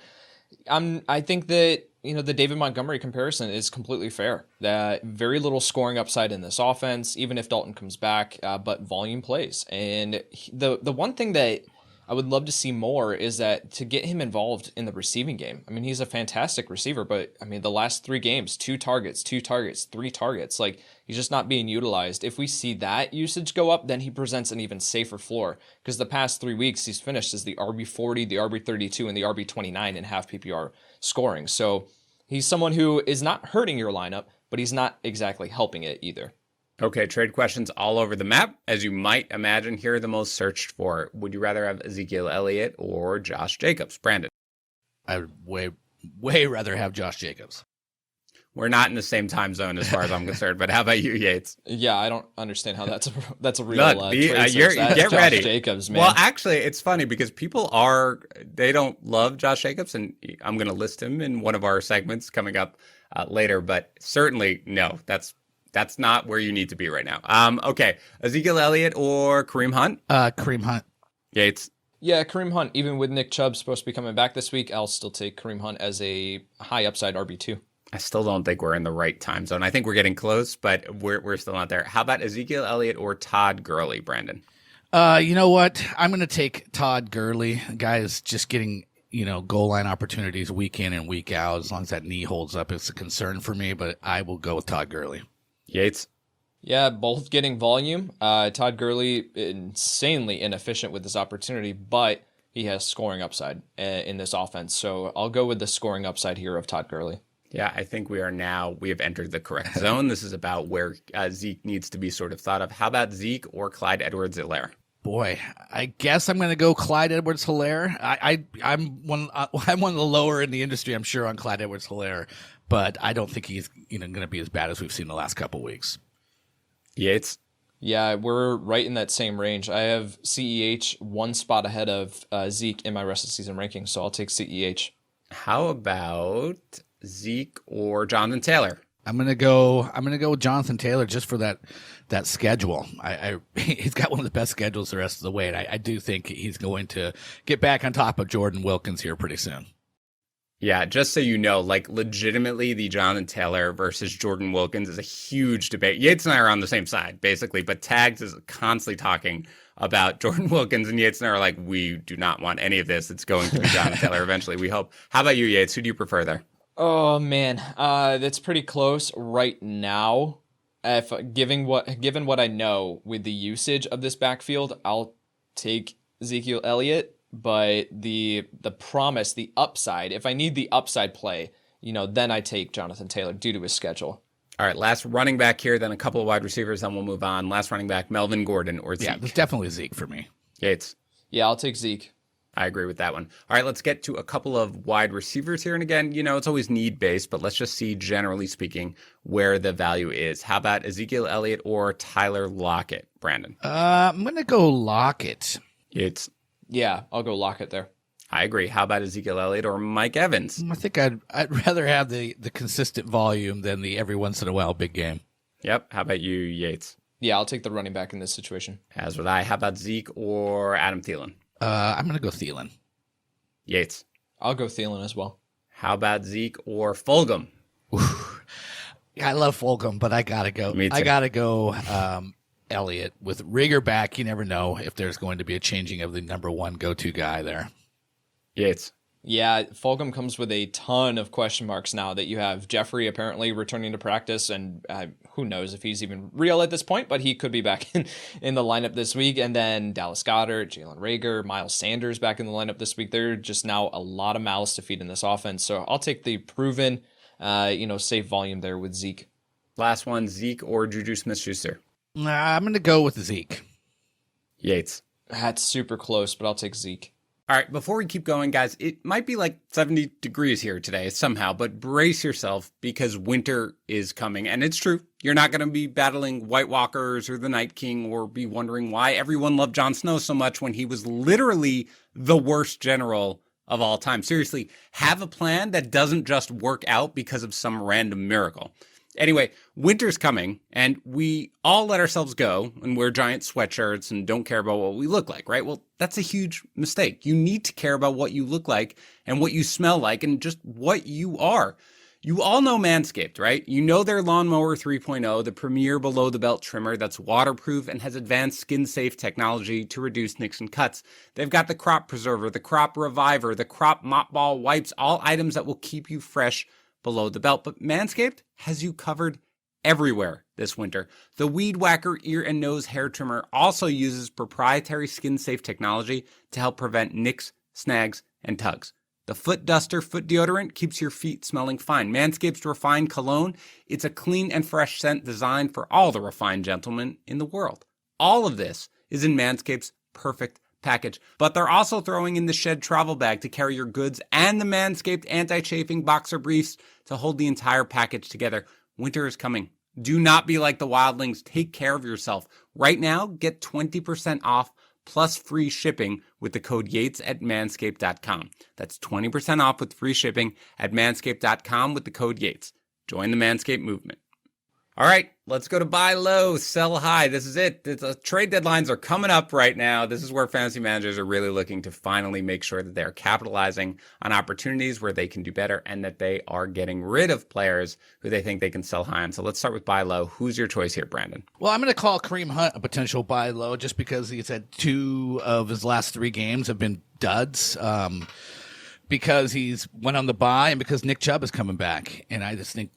I think that the David Montgomery comparison is completely fair. Very little scoring upside in this offense, even if Dalton comes back, but volume plays. And the one thing that I would love to see more is that to get him involved in the receiving game. He's a fantastic receiver, but the last 3 games, 2 targets, 3 targets, like he's just not being utilized. If we see that usage go up, then he presents an even safer floor, because the past 3 weeks he's finished as the RB40, the RB32, and the RB29 in half PPR scoring. So he's someone who is not hurting your lineup, but he's not exactly helping it either. Okay, trade questions all over the map. As you might imagine, here are the most searched for. Would you rather have Ezekiel Elliott or Josh Jacobs? Brandon? I would way rather have Josh Jacobs. We're not in the same time zone as far as I'm concerned, but how about you, Yates? Yeah, I don't understand how that's a real Look, trade get Josh ready. Jacobs, man. Well, actually, it's funny because they don't love Josh Jacobs, and I'm going to list him in one of our segments coming up later, but certainly, no, that's not where you need to be right now. Okay, Ezekiel Elliott or Kareem Hunt? Kareem Hunt. Yates? Yeah, Kareem Hunt. Even with Nick Chubb supposed to be coming back this week, I'll still take Kareem Hunt as a high upside RB2. I still don't think we're in the right time zone. I think we're getting close, but we're still not there. How about Ezekiel Elliott or Todd Gurley, Brandon? You know what? I'm going to take Todd Gurley. The guy is just getting, goal line opportunities week in and week out. As long as that knee holds up, it's a concern for me, but I will go with Todd Gurley. Yates? Yeah, both getting volume. Todd Gurley, insanely inefficient with this opportunity, but he has scoring upside in this offense. So I'll go with the scoring upside here of Todd Gurley. Yeah, I think we have entered the correct zone. This is about where Zeke needs to be sort of thought of. How about Zeke or Clyde Edwards-Helaire? Boy, I guess I'm going to go Clyde Edwards-Helaire. I'm one of the lower in the industry, I'm sure, on Clyde Edwards-Helaire, but I don't think he's going to be as bad as we've seen the last couple weeks. Yates? Yeah, we're right in that same range. I have CEH one spot ahead of Zeke in my rest of the season rankings, so I'll take CEH. How about Zeke or Jonathan Taylor? I'm gonna go with Jonathan Taylor just for that schedule. He's got one of the best schedules the rest of the way, and I do think he's going to get back on top of Jordan Wilkins here pretty soon. Yeah, just so you know, like legitimately the Jonathan Taylor versus Jordan Wilkins is a huge debate. Yates and I are on the same side, basically, but Tags is constantly talking about Jordan Wilkins, and Yates and I are like, we do not want any of this. It's going to be Jonathan Taylor eventually, we hope. How about you, Yates? Who do you prefer there? Oh, man, that's pretty close right now. Given what I know with the usage of this backfield, I'll take Ezekiel Elliott. But the promise, the upside, if I need the upside play, then I take Jonathan Taylor due to his schedule. All right, last running back here, then a couple of wide receivers, then we'll move on. Last running back, Melvin Gordon or Zeke? Yeah, there's definitely Zeke for me. Yates? Yeah, I'll take Zeke. I agree with that one. All right, let's get to a couple of wide receivers here. And again, it's always need-based, but let's just see, generally speaking, where the value is. How about Ezekiel Elliott or Tyler Lockett, Brandon? I'm going to go Lockett. Yates? Yeah, I'll go Lockett there. I agree. How about Ezekiel Elliott or Mike Evans? I think I'd rather have the consistent volume than the every once in a while big game. Yep. How about you, Yates? Yeah, I'll take the running back in this situation. As would I. How about Zeke or Adam Thielen? I'm going to go Thielen. Yates? I'll go Thielen as well. How about Zeke or Fulgham? I love Fulgham, but I got to go. Me too. I got to go Elliott. With Rigger back, you never know if there's going to be a changing of the number one go-to guy there. Yates? Yeah, Fulgham comes with a ton of question marks now that you have Jeffrey apparently returning to practice, and who knows if he's even real at this point, but he could be back in the lineup this week. And then Dallas Goedert, Jalen Reagor, Miles Sanders back in the lineup this week. There are just now a lot of mouths to feed in this offense. So I'll take the proven, safe volume there with Zeke. Last one, Zeke or Juju Smith-Schuster? I'm going to go with Zeke. Yates? That's super close, but I'll take Zeke. All right, before we keep going, guys, it might be like 70 degrees here today somehow, but brace yourself because winter is coming. And it's true. You're not going to be battling White Walkers or the Night King or be wondering why everyone loved Jon Snow so much when he was literally the worst general of all time. Seriously, have a plan that doesn't just work out because of some random miracle. Anyway, winter's coming, and we all let ourselves go and wear giant sweatshirts and don't care about what we look like, right? Well, that's a huge mistake. You need to care about what you look like and what you smell like and just what you are. You all know Manscaped, right? You know their Lawnmower 3.0, the premier below-the-belt trimmer that's waterproof and has advanced skin-safe technology to reduce nicks and cuts. They've got the Crop Preserver, the Crop Reviver, the Crop Mop Ball Wipes, all items that will keep you fresh below the belt. But Manscaped has you covered everywhere this winter. The Weed Whacker ear and nose hair trimmer also uses proprietary skin-safe technology to help prevent nicks, snags, and tugs. The Foot Duster foot deodorant keeps your feet smelling fine. Manscaped's Refined Cologne, it's a clean and fresh scent designed for all the refined gentlemen in the world. All of this is in Manscaped's perfect package, but they're also throwing in the Shed travel bag to carry your goods and the Manscaped anti-chafing boxer briefs to hold the entire package together. Winter is coming. Do not be like the wildlings. Take care of yourself. Right now, get 20% off plus free shipping with the code Yates at manscaped.com. That's 20% off with free shipping at manscaped.com with the code Yates. Join the Manscaped movement. All right, let's go to buy low, sell high. This is it. Trade deadlines are coming up right now. This is where fantasy managers are really looking to finally make sure that they're capitalizing on opportunities where they can do better and that they are getting rid of players who they think they can sell high on. So let's start with buy low. Who's your choice here, Brandon? Well, I'm going to call Kareem Hunt a potential buy low just because he's had 2 of his last 3 games have been duds. Because he's went on the bye and because Nick Chubb is coming back. And I just think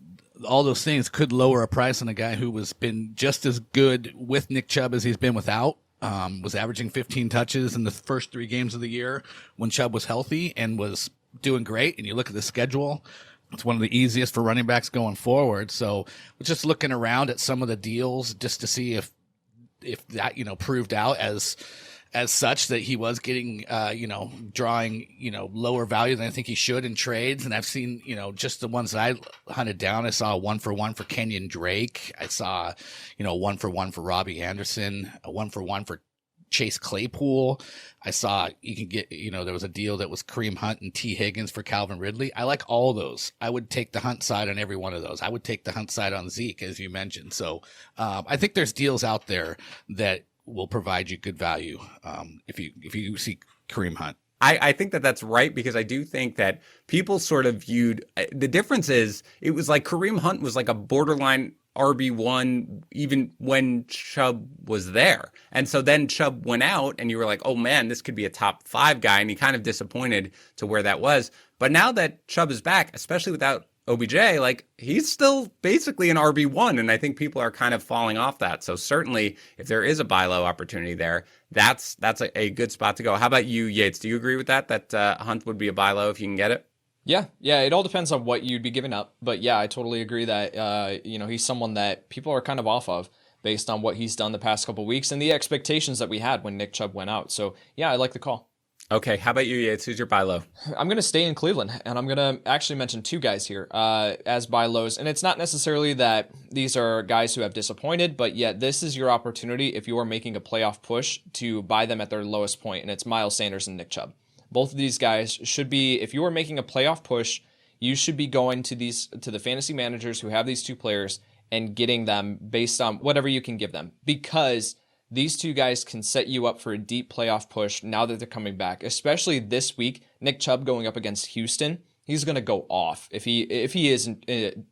all those things could lower a price on a guy who was been just as good with Nick Chubb as he's been without. Was averaging 15 touches in the first 3 games of the year when Chubb was healthy and was doing great. And you look at the schedule, it's one of the easiest for running backs going forward. So just looking around at some of the deals just to see if that, proved out as such that he was getting, drawing, lower value than I think he should in trades. And I've seen, just the ones that I hunted down. I saw a 1-for-1 for Kenyon Drake. I saw, 1-for-1 for Robbie Anderson, a 1-for-1 for Chase Claypool. I saw you can get, there was a deal that was Kareem Hunt and T. Higgins for Calvin Ridley. I like all those. I would take the Hunt side on every one of those. I would take the Hunt side on Zeke, as you mentioned. So I think there's deals out there that will provide you good value if you see Kareem Hunt. I think that that's right because I do think that people sort of viewed the difference is it was like Kareem Hunt was like a borderline RB1 even when Chubb was there. And so then Chubb went out and you were like, oh man, this could be a top 5 guy. And he kind of disappointed to where that was. But now that Chubb is back, especially without OBJ, like he's still basically an RB1, and I think people are kind of falling off that. So certainly, if there is a buy low opportunity there, that's a good spot to go. How about you, Yates? Do you agree with that Hunt would be a buy low if you can get it? Yeah, it all depends on what you'd be giving up. But yeah, I totally agree that he's someone that people are kind of off of based on what he's done the past couple of weeks and the expectations that we had when Nick Chubb went out. So yeah, I like the call. Okay, how about you, Yates? Who's your buy low? I'm going to stay in Cleveland, and I'm going to actually mention two guys here as buy lows. And it's not necessarily that these are guys who have disappointed, but yet this is your opportunity if you are making a playoff push to buy them at their lowest point, and it's Miles Sanders and Nick Chubb. Both of these guys should be, if you are making a playoff push, you should be going to the fantasy managers who have these two players and getting them based on whatever you can give them, because these two guys can set you up for a deep playoff push now that they're coming back, especially this week. Nick Chubb going up against Houston, he's going to go off if he isn't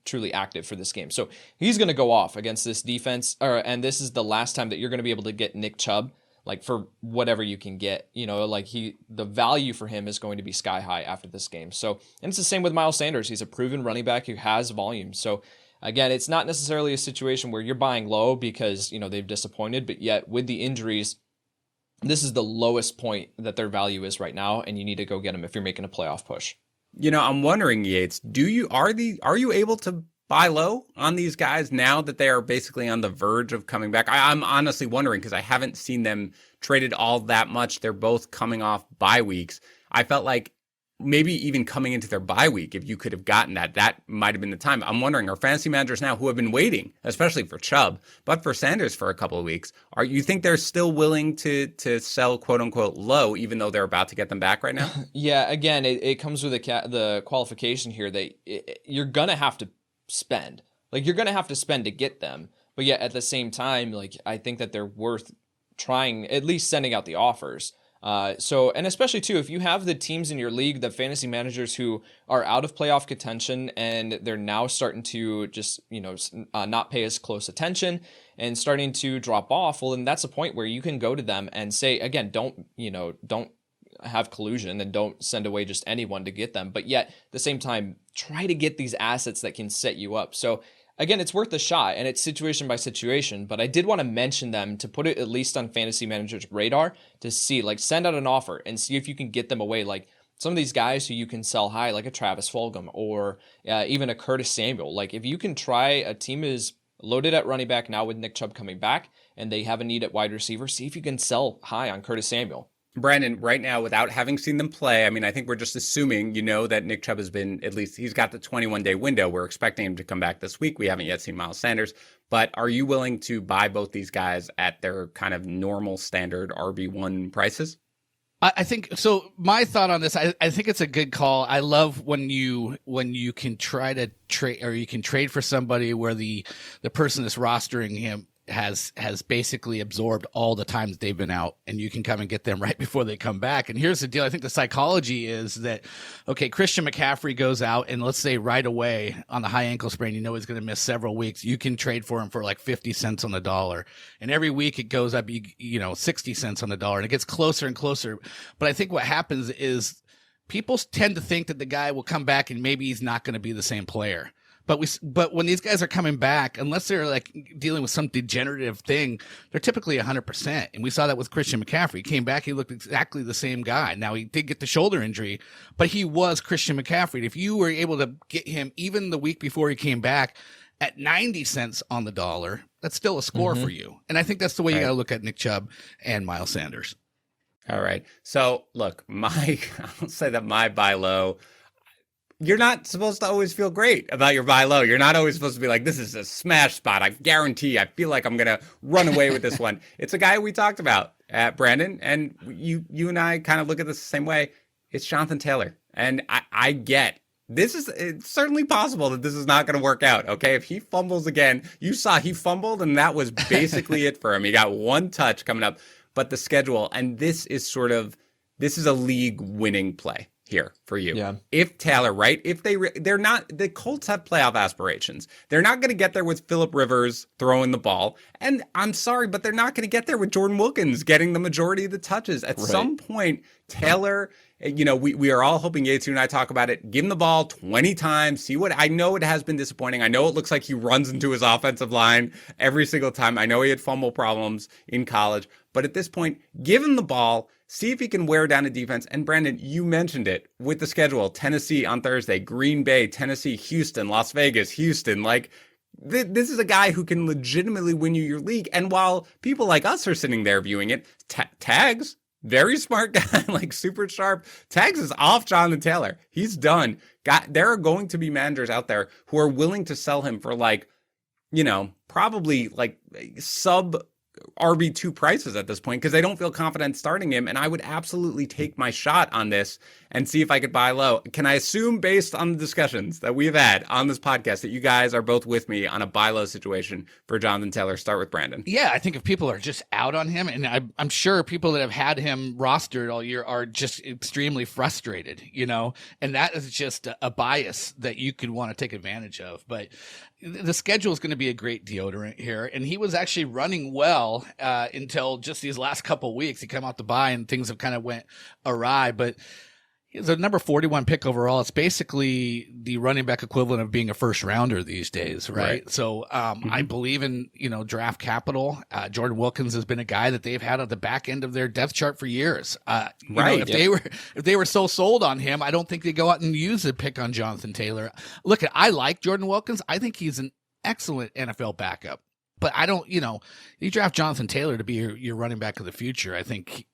truly active for this game. So he's going to go off against this defense, and this is the last time that you're going to be able to get Nick Chubb, like for whatever you can get. The value for him is going to be sky high after this game. So, and it's the same with Miles Sanders. He's a proven running back who has volume. So again, it's not necessarily a situation where you're buying low because, they've disappointed, but yet with the injuries, this is the lowest point that their value is right now, and you need to go get them if you're making a playoff push. I'm wondering, Yates, are you able to buy low on these guys now that they are basically on the verge of coming back? I'm honestly wondering because I haven't seen them traded all that much. They're both coming off bye weeks. I felt like maybe even coming into their bye week, if you could have gotten that might have been the time. I'm wondering, are fantasy managers now who have been waiting, especially for Chubb, but for Sanders for a couple of weeks, you think they're still willing to sell quote unquote low, even though they're about to get them back right now? Yeah, again, it comes with the qualification here that you're going to have to spend. Like, you're going to have to spend to get them. But yet at the same time, like, I think that they're worth trying, at least sending out the offers. And especially too, if you have the teams in your league, the fantasy managers who are out of playoff contention and they're now starting to just, not pay as close attention and starting to drop off, well, then that's a point where you can go to them and say, again, don't have collusion and don't send away just anyone to get them. But yet at the same time, try to get these assets that can set you up. So again, it's worth a shot, and it's situation by situation, but I did want to mention them to put it at least on fantasy managers' radar to see, like, send out an offer and see if you can get them away. Like some of these guys who you can sell high, like a Travis Fulgham or even a Curtis Samuel. Like, if you can try, a team is loaded at running back now with Nick Chubb coming back, and they have a need at wide receiver, see if you can sell high on Curtis Samuel. Brandon, right now, without having seen them play, I mean, I think we're just assuming, that Nick Chubb has been, at least he's got the 21-day window. We're expecting him to come back this week. We haven't yet seen Miles Sanders. But are you willing to buy both these guys at their kind of normal standard RB1 prices? I think so. My thought on this, I think it's a good call. I love when you can try to trade, or you can trade for somebody where the person that's rostering him has basically absorbed all the times they've been out, and you can come and get them right before they come back. And here's the deal. I think the psychology is that, okay, Christian McCaffrey goes out, and let's say right away on the high ankle sprain, he's going to miss several weeks. You can trade for him for like 50 cents on the dollar. And every week it goes up, 60 cents on the dollar, and it gets closer and closer. But I think what happens is people tend to think that the guy will come back and maybe he's not going to be the same player. But when these guys are coming back, unless they're like dealing with some degenerative thing, they're typically 100%. And we saw that with Christian McCaffrey. He came back, he looked exactly the same guy. Now, he did get the shoulder injury, but he was Christian McCaffrey. If you were able to get him even the week before he came back at 90 cents on the dollar, that's still a score for you. And I think that's the way you got to look at Nick Chubb and Miles Sanders. All right. So look, I'll say that my buy low, you're not supposed to always feel great about your buy low. You're not always supposed to be like, this is a smash spot. I guarantee I feel like I'm going to run away with this one. It's a guy we talked about, Brandon, and you and I kind of look at this the same way. It's Jonathan Taylor. And I get it's certainly possible that this is not going to work out. Okay. If he fumbles again, you saw he fumbled and that was basically it for him. He got one touch coming up, but the schedule, and this is a league winning play here for you. Yeah. If Taylor, right? If they're not, the Colts have playoff aspirations. They're not going to get there with Phillip Rivers throwing the ball. And I'm sorry, but they're not going to get there with Jordan Wilkins getting the majority of the touches. At some point, Taylor we are all hoping Yates, you and I talk about it. Give him the ball 20 times. See what, I know it has been disappointing. I know it looks like he runs into his offensive line every single time. I know he had fumble problems in college, but at this point, give him the ball. See if he can wear down a defense. And Brandon, you mentioned it with the schedule. Tennessee on Thursday, Green Bay, Tennessee, Houston, Las Vegas, Houston. Like, this is a guy who can legitimately win you your league. And while people like us are sitting there viewing it, Tags, very smart guy, like super sharp. Tags is off Jonathan Taylor. He's done. There are going to be managers out there who are willing to sell him for probably like sub RB2 prices at this point because they don't feel confident starting him. And I would absolutely take my shot on this and see if I could buy low. Can I assume, based on the discussions that we've had on this podcast, that you guys are both with me on a buy low situation for Jonathan Taylor? Start with Brandon. Yeah, I think if people are just out on him, and I'm sure people that have had him rostered all year are just extremely frustrated, and that is just a bias that you could want to take advantage of. But the schedule is going to be a great deodorant here, and he was actually running well until just these last couple of weeks. He came out the bye, and things have kind of went awry, but he's a number 41 pick overall. It's basically the running back equivalent of being a first rounder these days, right? So I believe in, draft capital. Jordan Wilkins has been a guy that they've had at the back end of their depth chart for years. If they were so sold on him, I don't think they go out and use a pick on Jonathan Taylor. Look, I like Jordan Wilkins. I think he's an excellent NFL backup. But I don't, you draft Jonathan Taylor to be your running back of the future. I think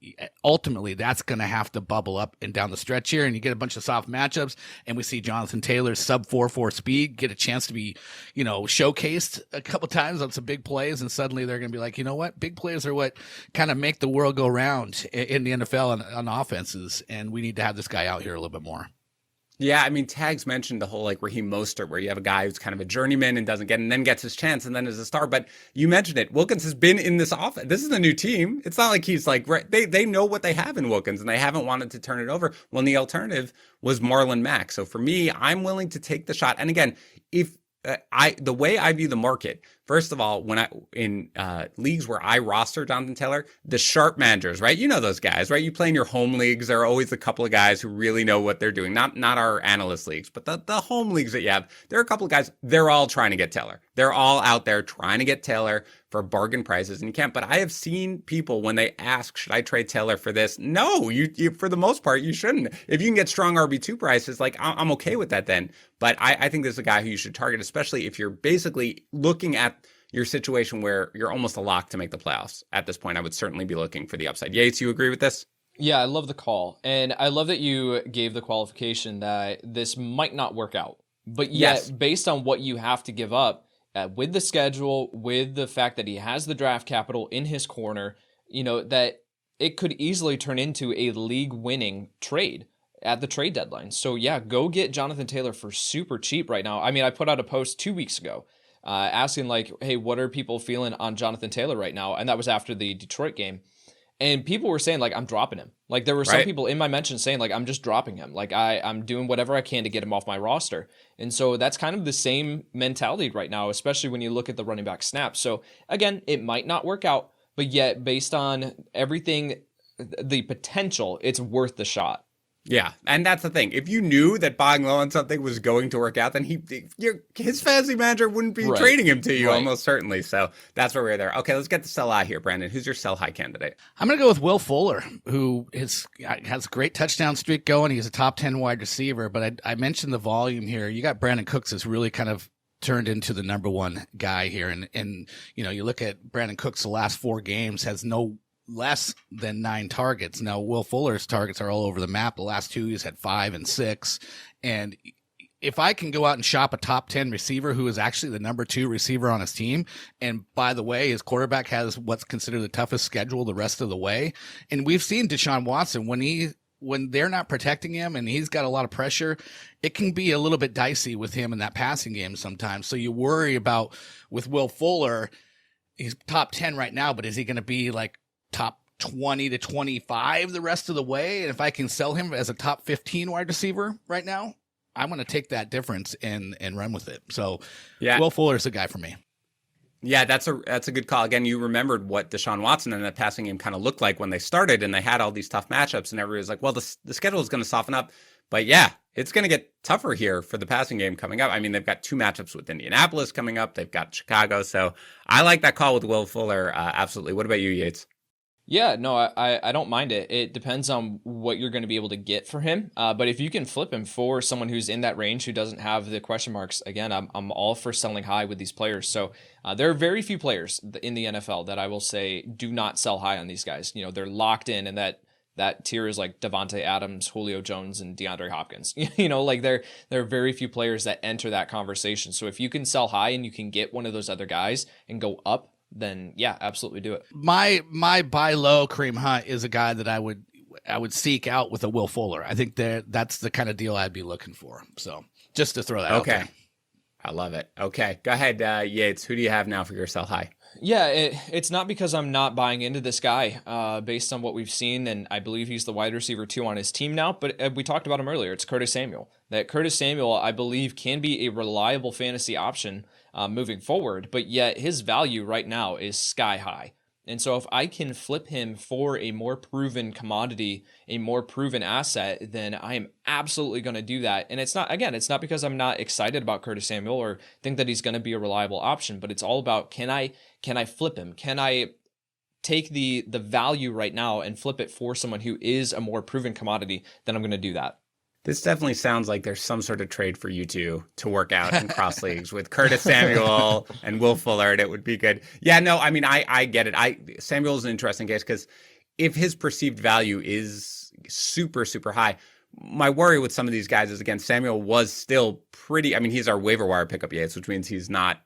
ultimately that's going to have to bubble up and down the stretch here, and you get a bunch of soft matchups, and we see Jonathan Taylor's sub 4.4 speed get a chance to be, showcased a couple times on some big plays, and suddenly they're going to be like, you know what? Big plays are what kind of make the world go round in the NFL on offenses, and we need to have this guy out here a little bit more. Yeah, I mean, Tags mentioned the whole Raheem Mostert, where you have a guy who's kind of a journeyman and doesn't get, and then gets his chance and then is a star. But you mentioned it. Wilkins has been in this offense. This is a new team. It's not like he's they know what they have in Wilkins and they haven't wanted to turn it over when the alternative was Marlon Mack. So for me, I'm willing to take the shot. And again, if the way I view the market, first of all, when in leagues where I roster Jonathan Taylor, the sharp managers, right? You know those guys, right? You play in your home leagues. There are always a couple of guys who really know what they're doing. Not our analyst leagues, but the home leagues that you have. There are a couple of guys. They're all trying to get Taylor. They're all out there trying to get Taylor for bargain prices, and you can't. But I have seen people when they ask, "Should I trade Taylor for this?" No, you for the most part you shouldn't. If you can get strong RB2 prices, I'm okay with that then. But I think this is a guy who you should target, especially if you're basically looking at your situation where you're almost a lock to make the playoffs. At this point, I would certainly be looking for the upside. Yates, you agree with this? Yeah, I love the call. And I love that you gave the qualification that this might not work out. But yet, based on what you have to give up with the schedule, with the fact that he has the draft capital in his corner, that it could easily turn into a league-winning trade at the trade deadline. So yeah, go get Jonathan Taylor for super cheap right now. I mean, I put out a post 2 weeks ago asking hey, what are people feeling on Jonathan Taylor right now? And that was after the Detroit game. And people were saying I'm dropping him. There were some people in my mentions saying I'm just dropping him. I'm doing whatever I can to get him off my roster. And so that's kind of the same mentality right now, especially when you look at the running back snaps. So again, it might not work out, but yet based on everything, the potential, it's worth the shot. Yeah, and that's the thing. If you knew that buying low on something was going to work out, then his fantasy manager wouldn't be trading him to you almost certainly. So that's where we're there. Okay, let's get the sell high here, Brandon. Who's your sell high candidate? I'm going to go with Will Fuller, who has a great touchdown streak going. He's a top 10 wide receiver, but I mentioned the volume here. You got Brandon Cooks has really kind of turned into the number one guy here. And you look at Brandon Cooks the last 4 games has no less than 9 targets. Now, Will Fuller's targets are all over the map. The last 2, he's had 5 and 6. And if I can go out and shop a top 10 receiver who is actually the number 2 receiver on his team, and by the way, his quarterback has what's considered the toughest schedule the rest of the way. And we've seen Deshaun Watson when they're not protecting him and he's got a lot of pressure, it can be a little bit dicey with him in that passing game sometimes. So you worry about with Will Fuller, he's top 10 right now, but is he going to be top 20 to 25 the rest of the way? And if I can sell him as a top 15 wide receiver right now, I'm going to take that difference and run with it. So Will Fuller is the guy for me. Yeah, that's a good call. Again, you remembered what Deshaun Watson and that passing game kind of looked like when they started, and they had all these tough matchups, and everybody was like, well, the schedule is going to soften up. But yeah, it's going to get tougher here for the passing game coming up. I mean, they've got 2 matchups with Indianapolis coming up. They've got Chicago. So I like that call with Will Fuller. Absolutely. What about you, Yates? Yeah, no, I don't mind it. It depends on what you're going to be able to get for him. But if you can flip him for someone who's in that range who doesn't have the question marks, again, I'm all for selling high with these players. So there are very few players in the NFL that I will say do not sell high on these guys. You know, they're locked in, and that tier is like Devontae Adams, Julio Jones, and DeAndre Hopkins. You know, like there are very few players that enter that conversation. So if you can sell high and you can get one of those other guys and go up, then yeah, absolutely do it. My buy low Kareem Hunt is a guy that I would seek out with a Will Fuller. I think that's the kind of deal I'd be looking for. So just to throw that out there. I love it. Okay, go ahead, Yates. Who do you have now for your sell high? Yeah, it's not because I'm not buying into this guy based on what we've seen, and I believe he's the wide receiver 2 on his team now, but we talked about him earlier. It's Curtis Samuel. That Curtis Samuel, I believe, can be a reliable fantasy option moving forward, but yet his value right now is sky high. And so if I can flip him for a more proven commodity, a more proven asset, then I am absolutely going to do that. And it's not because I'm not excited about Curtis Samuel or think that he's going to be a reliable option, but it's all about, can I flip him? Can I take the value right now and flip it for someone who is a more proven commodity? Then I'm going to do that. This definitely sounds like there's some sort of trade for you two to work out in cross leagues with Curtis Samuel and Will Fuller. It would be good. Yeah, no, I mean, I get it. Samuel's an interesting case because if his perceived value is super, super high, my worry with some of these guys is, again, Samuel was still pretty, I mean, he's our waiver wire pickup, Yates, which means he's not,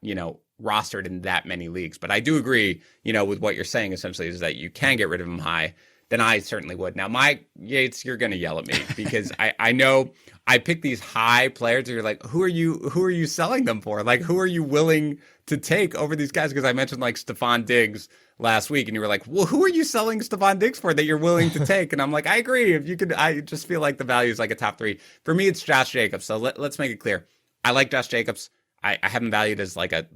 rostered in that many leagues. But I do agree, with what you're saying essentially is that you can get rid of him high. Then I certainly would. Now, Yates, you're going to yell at me because I know I pick these high players and you're like, who are you selling them for? Like, who are you willing to take over these guys? Because I mentioned like Stephon Diggs last week and you were like, well, who are you selling Stephon Diggs for that you're willing to take? And I'm like, I agree. If you could, I just feel like the value is like a top 3. For me, it's Josh Jacobs. So let's make it clear. I like Josh Jacobs. I have him valued as like a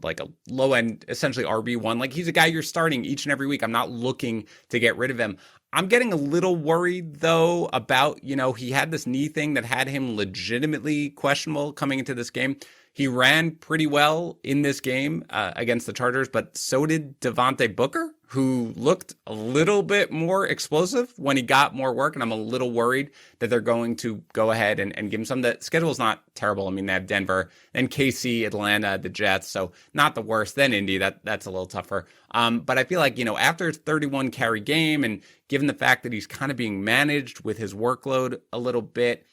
low end, essentially RB1. Like he's a guy you're starting each and every week. I'm not looking to get rid of him. I'm getting a little worried though about, he had this knee thing that had him legitimately questionable coming into this game. He ran pretty well in this game against the Chargers, but so did Devontae Booker, who looked a little bit more explosive when he got more work. And I'm a little worried that they're going to go ahead and give him some. The schedule's not terrible. I mean, they have Denver, then KC, Atlanta, the Jets. So not the worst. Then Indy, that's a little tougher. But I feel like, after his 31 carry game and given the fact that he's kind of being managed with his workload a little bit,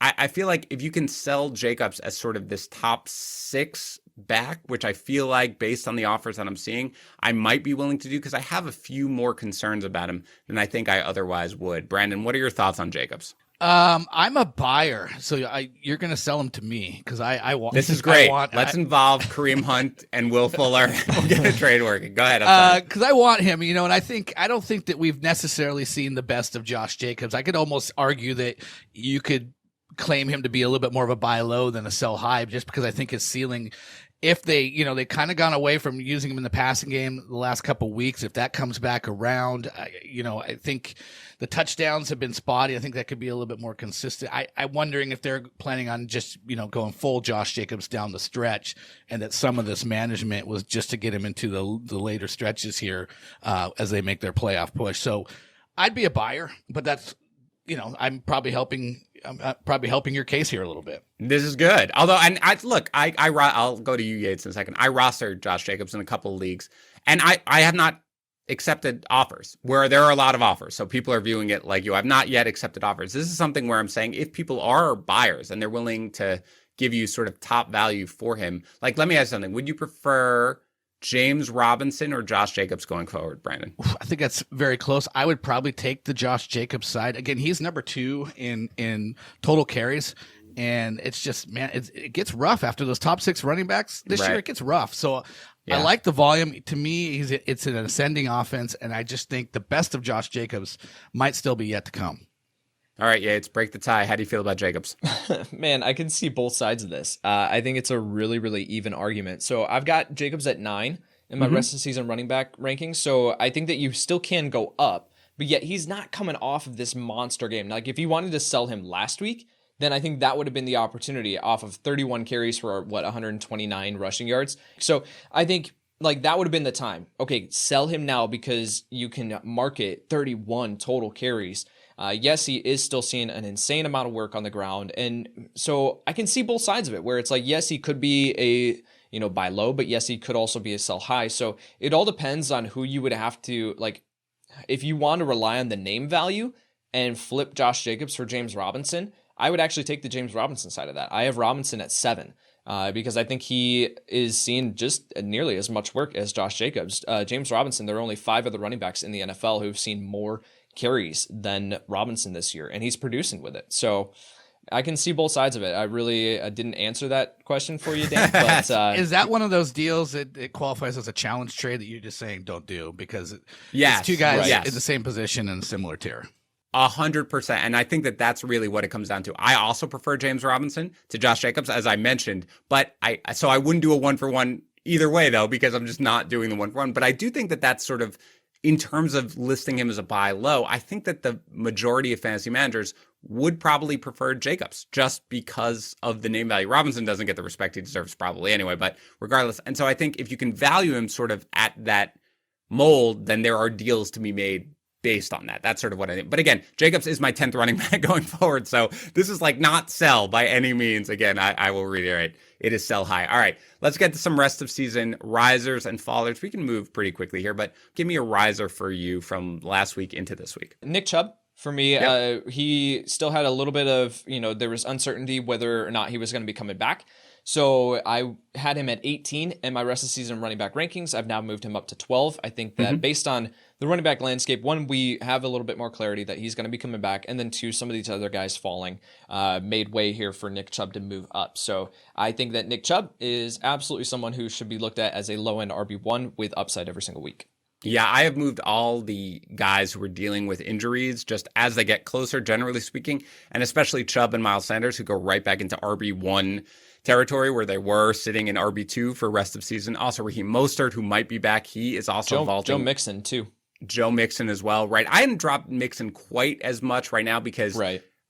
I feel like if you can sell Jacobs as sort of this top 6 back, which I feel like based on the offers that I'm seeing, I might be willing to do because I have a few more concerns about him than I think I otherwise would. Brandon, what are your thoughts on Jacobs? I'm a buyer, so you're going to sell him to me because I want. This is great. Let's involve Kareem Hunt and Will Fuller. We'll get a trade working. Go ahead. Because I want him, and I don't think that we've necessarily seen the best of Josh Jacobs. I could almost argue that you could claim him to be a little bit more of a buy low than a sell high, just because I think his ceiling, if they kind of gone away from using him in the passing game the last couple of weeks, if that comes back around, I think the touchdowns have been spotty. I think that could be a little bit more consistent. I'm wondering if they're planning on just, going full Josh Jacobs down the stretch, and that some of this management was just to get him into the later stretches here as they make their playoff push. So I'd be a buyer, but that's, I'm probably helping your case here a little bit. This is good. Although, I'll go to you, Yates, in a second. I rostered Josh Jacobs in a couple of leagues, and I have not accepted offers where there are a lot of offers. So people are viewing it like you. I've not yet accepted offers. This is something where I'm saying if people are buyers and they're willing to give you sort of top value for him, like, let me ask you something. Would you prefer James Robinson or Josh Jacobs going forward, Brandon? I think that's very close. I would probably take the Josh Jacobs side. Again, he's number 2 in total carries. And it's just, man, it gets rough after those top 6 running backs this year. It gets rough. So yeah. I like the volume. To me, it's an ascending offense. And I just think the best of Josh Jacobs might still be yet to come. All right, Yates, break the tie. How do you feel about Jacobs? Man, I can see both sides of this. I think it's a really, really even argument. So I've got Jacobs at 9. in my rest of the season running back rankings. So I think that you still can go up, but yet he's not coming off of this monster game. Like if you wanted to sell him last week, then I think that would have been the opportunity off of 31 carries for 129 rushing yards. So I think like that would have been the time. Okay, sell him now because you can market 31 total carries. Yes, he is still seeing an insane amount of work on the ground. And so I can see both sides of it where it's like, yes, he could be a, buy low, but yes, he could also be a sell high. So it all depends on who you would have to, like, if you want to rely on the name value and flip Josh Jacobs for James Robinson, I would actually take the James Robinson side of that. I have Robinson at 7 because I think he is seeing just nearly as much work as Josh Jacobs. James Robinson, there are only 5 other running backs in the NFL who've seen more carries than Robinson this year, and he's producing with it. So I can see both sides of it. I really didn't answer that question for you, Dan. But is that one of those deals that it qualifies as a challenge trade that you're just saying don't do because yes, it's two guys right. in the same position and similar tier? 100%. And I think that that's really what it comes down to. I also prefer James Robinson to Josh Jacobs, as I mentioned, but I wouldn't do a 1-for-1 either way though, because I'm just not doing the 1-for-1. But I do think that that's sort of, in terms of listing him as a buy low, I think that the majority of fantasy managers would probably prefer Jacobs just because of the name value. Robinson doesn't get the respect he deserves probably anyway, but regardless. And so I think if you can value him sort of at that mold, then there are deals to be made based on that. That's sort of what I think. But again, Jacobs is my 10th running back going forward. So this is like not sell by any means. Again, I will reiterate, it is sell high. All right, let's get to some rest of season risers and fallers. We can move pretty quickly here, but give me a riser for you from last week into this week. Nick Chubb. For me, Yep. He still had a little bit of, there was uncertainty whether or not he was going to be coming back. So I had him at 18 in my rest of season running back rankings. I've now moved him up to 12. I think that based on the running back landscape, one, we have a little bit more clarity that he's going to be coming back. And then two, some of these other guys falling made way here for Nick Chubb to move up. So I think that Nick Chubb is absolutely someone who should be looked at as a low-end RB1 with upside every single week. Yeah, I have moved all the guys who are dealing with injuries just as they get closer, generally speaking, and especially Chubb and Miles Sanders, who go right back into RB1 territory where they were sitting in RB2 for rest of season. Also, Raheem Mostert, who might be back. He is also vaulting. Joe Mixon, too. Joe Mixon as well, right? I hadn't dropped Mixon quite as much right now because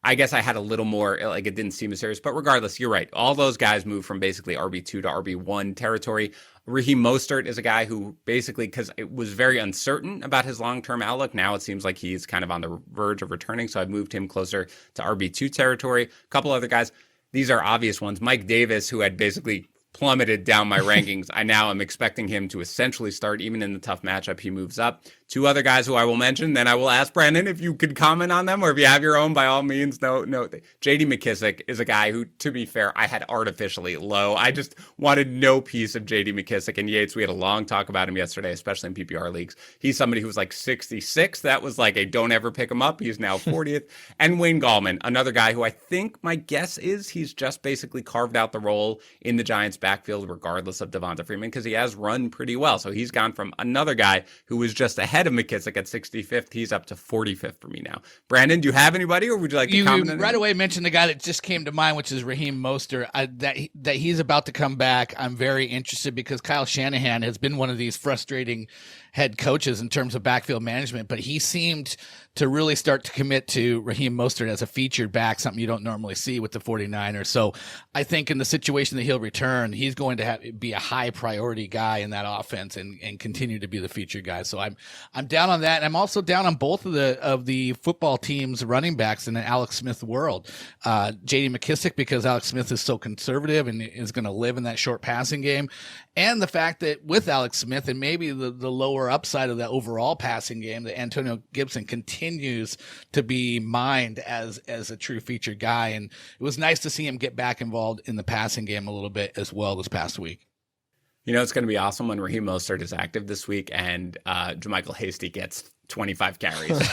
I guess I had a little more, like it didn't seem as serious. But regardless, you're right. All those guys move from basically RB2 to RB1 territory. Raheem Mostert is a guy who basically, because it was very uncertain about his long-term outlook, now it seems like he's kind of on the verge of returning. So I've moved him closer to RB2 territory. A couple other guys. These are obvious ones. Mike Davis, who had basically plummeted down my rankings. I now am expecting him to essentially start even in the tough matchup. He moves up. Two other guys who I will mention, then I will ask Brandon if you could comment on them, or if you have your own, by all means. No. J.D. McKissic is a guy who, to be fair, I had artificially low. I just wanted no piece of J.D. McKissic and Yates. We had a long talk about him yesterday, especially in PPR leagues. He's somebody who was like 66. That was like a don't ever pick him up. He's now 40th. And Wayne Gallman, another guy who I think my guess is he's just basically carved out the role in the Giants backfield regardless of Devonta Freeman because he has run pretty well. So he's gone from another guy who was just ahead of McKissic at 65th. He's up to 45th for me now. Brandon, do you have anybody or would you like to comment on right away mentioned the guy that just came to mind, which is Raheem Mostert. That he's about to come back. I'm very interested because Kyle Shanahan has been one of these frustrating head coaches in terms of backfield management, but he seemed to really start to commit to Raheem Mostert as a featured back, something you don't normally see with the 49ers. So I think in the situation that he'll return, he's going to be a high priority guy in that offense and continue to be the featured guy. So I'm down on that. And I'm also down on both of the football teams running backs in the Alex Smith world. J.D. McKissic, because Alex Smith is so conservative and is going to live in that short passing game. And the fact that with Alex Smith and maybe the lower upside of the overall passing game, that Antonio Gibson continues to be mined as a true featured guy. And it was nice to see him get back involved in the passing game a little bit as well this past week. You know, it's going to be awesome when Raheem Mostert is active this week and Jermichael Hasty gets 25 carries,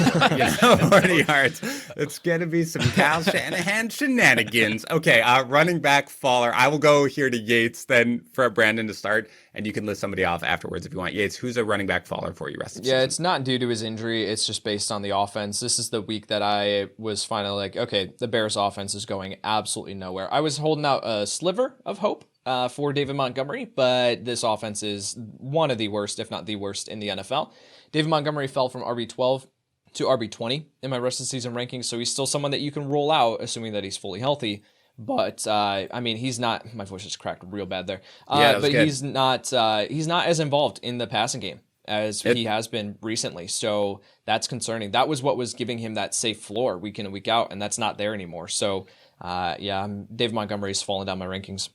40 yards. It's going to be some Kyle Shanahan shenanigans. Okay, running back faller. I will go here to Yates, then for Brandon to start, and you can list somebody off afterwards if you want. Yates, who's a running back faller for you rest of the season? It's not due to his injury. It's just based on the offense. This is the week that I was finally like, okay, the Bears offense is going absolutely nowhere. I was holding out a sliver of hope for David Montgomery, but this offense is one of the worst, if not the worst, in the NFL. David Montgomery fell from RB12 to RB20 in my rest of the season rankings, so he's still someone that you can roll out, assuming that he's fully healthy. But I mean, he's not. My voice just cracked real bad there. But good. He's not as involved in the passing game as he has been recently. So that's concerning. That was what was giving him that safe floor week in and week out, and that's not there anymore. So David Montgomery's fallen down my rankings.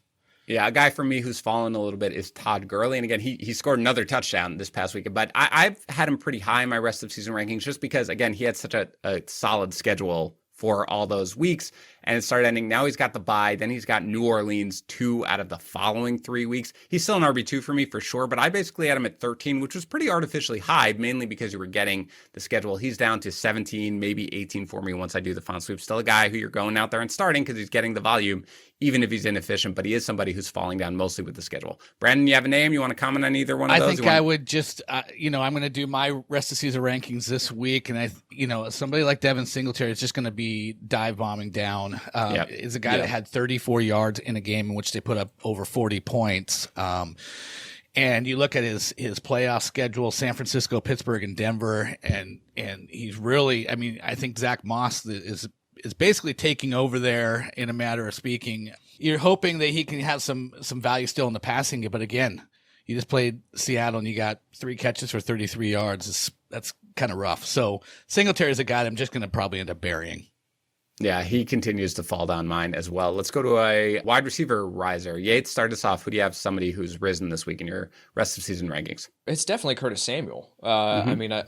Yeah, a guy for me who's fallen a little bit is Todd Gurley. And again, he scored another touchdown this past weekend. But I've had him pretty high in my rest of season rankings just because, again, he had such a solid schedule for all those weeks. And it started ending. Now he's got the bye. Then he's got New Orleans 2 out of the following 3 weeks. He's still an RB2 for me for sure, but I basically had him at 13, which was pretty artificially high, mainly because you were getting the schedule. He's down to 17, maybe 18 for me once I do the fun sweep. Still a guy who you're going out there and starting because he's getting the volume, even if he's inefficient, but he is somebody who's falling down mostly with the schedule. Brandon, you have a name? You want to comment on either one of those? I think I would just, I'm going to do my rest of season rankings this week, and somebody like Devin Singletary is just going to be dive bombing down. Is a guy that had 34 yards in a game in which they put up over 40 points. And you look at his playoff schedule: San Francisco, Pittsburgh, and Denver, and he's really, I think Zach Moss is basically taking over there in a matter of speaking. You're hoping that he can have some value still in the passing game, but again, you just played Seattle and you got 3 catches for 33 yards. That's kind of rough. So Singletary is a guy that I'm just going to probably end up burying. Yeah, he continues to fall down mine as well. Let's go to a wide receiver riser. Yates, start us off. Who do you have somebody who's risen this week in your rest of season rankings? It's definitely Curtis Samuel.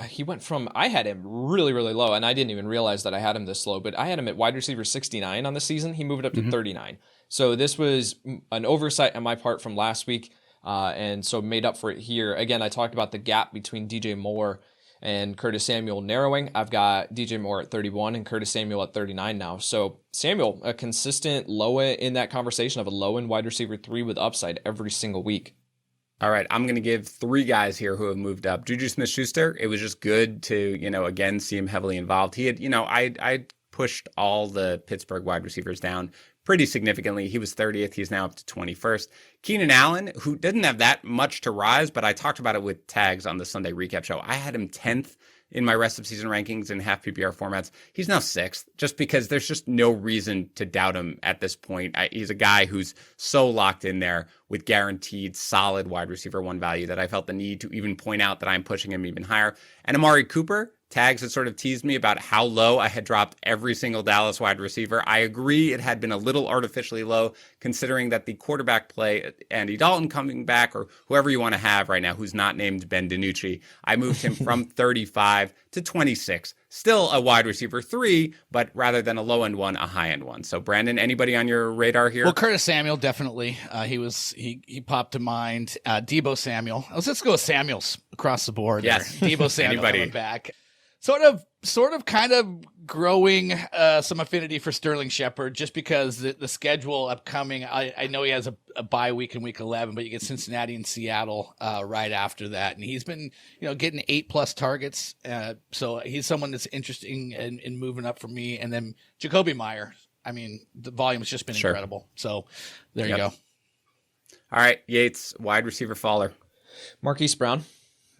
He went from, I had him really, really low, and I didn't even realize that I had him this low, but I had him at wide receiver 69 on the season. He moved up to 39. So this was an oversight on my part from last week, and so made up for it here. Again, I talked about the gap between DJ Moore and Curtis Samuel narrowing. I've got DJ Moore at 31 and Curtis Samuel at 39 now. So Samuel, a consistent low in that conversation of a low end wide receiver 3 with upside every single week. All right, I'm going to give 3 guys here who have moved up. Juju Smith-Schuster, it was just good to, again, see him heavily involved. He had, I pushed all the Pittsburgh wide receivers down pretty significantly. He was 30th. He's now up to 21st. Keenan Allen, who didn't have that much to rise, but I talked about it with tags on the Sunday recap show. I had him 10th in my rest of season rankings in half PPR formats. He's now 6th just because there's just no reason to doubt him at this point. He's a guy who's so locked in there with guaranteed solid wide receiver 1 value that I felt the need to even point out that I'm pushing him even higher. And Amari Cooper, tags had sort of teased me about how low I had dropped every single Dallas wide receiver. I agree it had been a little artificially low considering that the quarterback play, Andy Dalton coming back, or whoever you want to have right now who's not named Ben DiNucci, I moved him from 35 to 26. Still a wide receiver 3, but rather than a low-end one, a high-end one. So, Brandon, anybody on your radar here? Well, Curtis Samuel, definitely. He popped to mind. Deebo Samuel. Let's go with Samuels across the board. Yes. Deebo Samuel coming back. Sort of kind of growing some affinity for Sterling Shepard just because the schedule upcoming, I know he has a bye week in week 11, but you get Cincinnati and Seattle right after that. And he's been, getting 8+ targets. So he's someone that's interesting in moving up for me. And then Jakobi Meyers. The volume has just been incredible. So there you go. All right, Yates, wide receiver faller. Marquise Brown.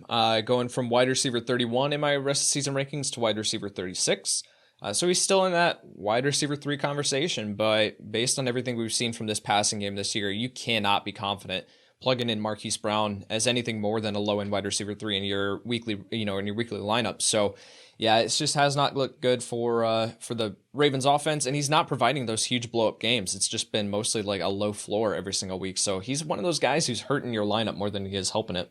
Going from wide receiver 31 in my rest of season rankings to wide receiver 36. So he's still in that wide receiver 3 conversation, but based on everything we've seen from this passing game this year, you cannot be confident plugging in Marquise Brown as anything more than a low end wide receiver 3 in your weekly, lineup. So yeah, it just has not looked good for the Ravens offense, and he's not providing those huge blow up games. It's just been mostly like a low floor every single week. So he's one of those guys who's hurting your lineup more than he is helping it.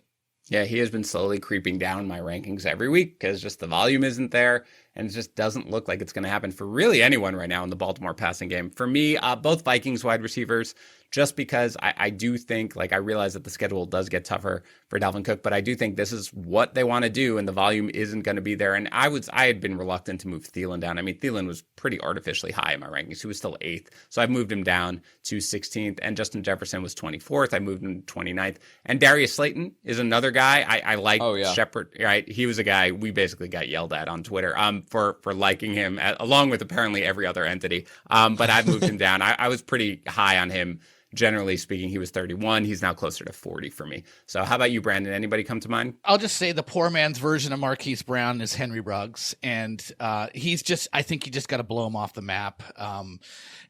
Yeah, he has been slowly creeping down my rankings every week because just the volume isn't there, and it just doesn't look like it's going to happen for really anyone right now in the Baltimore passing game. For me, both Vikings wide receivers, just because I do think, I realize that the schedule does get tougher for Dalvin Cook, but I do think this is what they want to do, and the volume isn't going to be there. And I had been reluctant to move Thielen down. Thielen was pretty artificially high in my rankings. He was still 8th, so I moved him down to 16th, and Justin Jefferson was 24th. I moved him to 29th. And Darius Slayton is another guy. I like Shepard, right? He was a guy we basically got yelled at on Twitter for liking him, along with apparently every other entity. But I've moved him down. I was pretty high on him generally speaking, he was 31. He's now closer to 40 for me. So how about you, Brandon? Anybody come to mind? I'll just say the poor man's version of Marquise Brown is Henry Ruggs. And I think you just got to blow him off the map.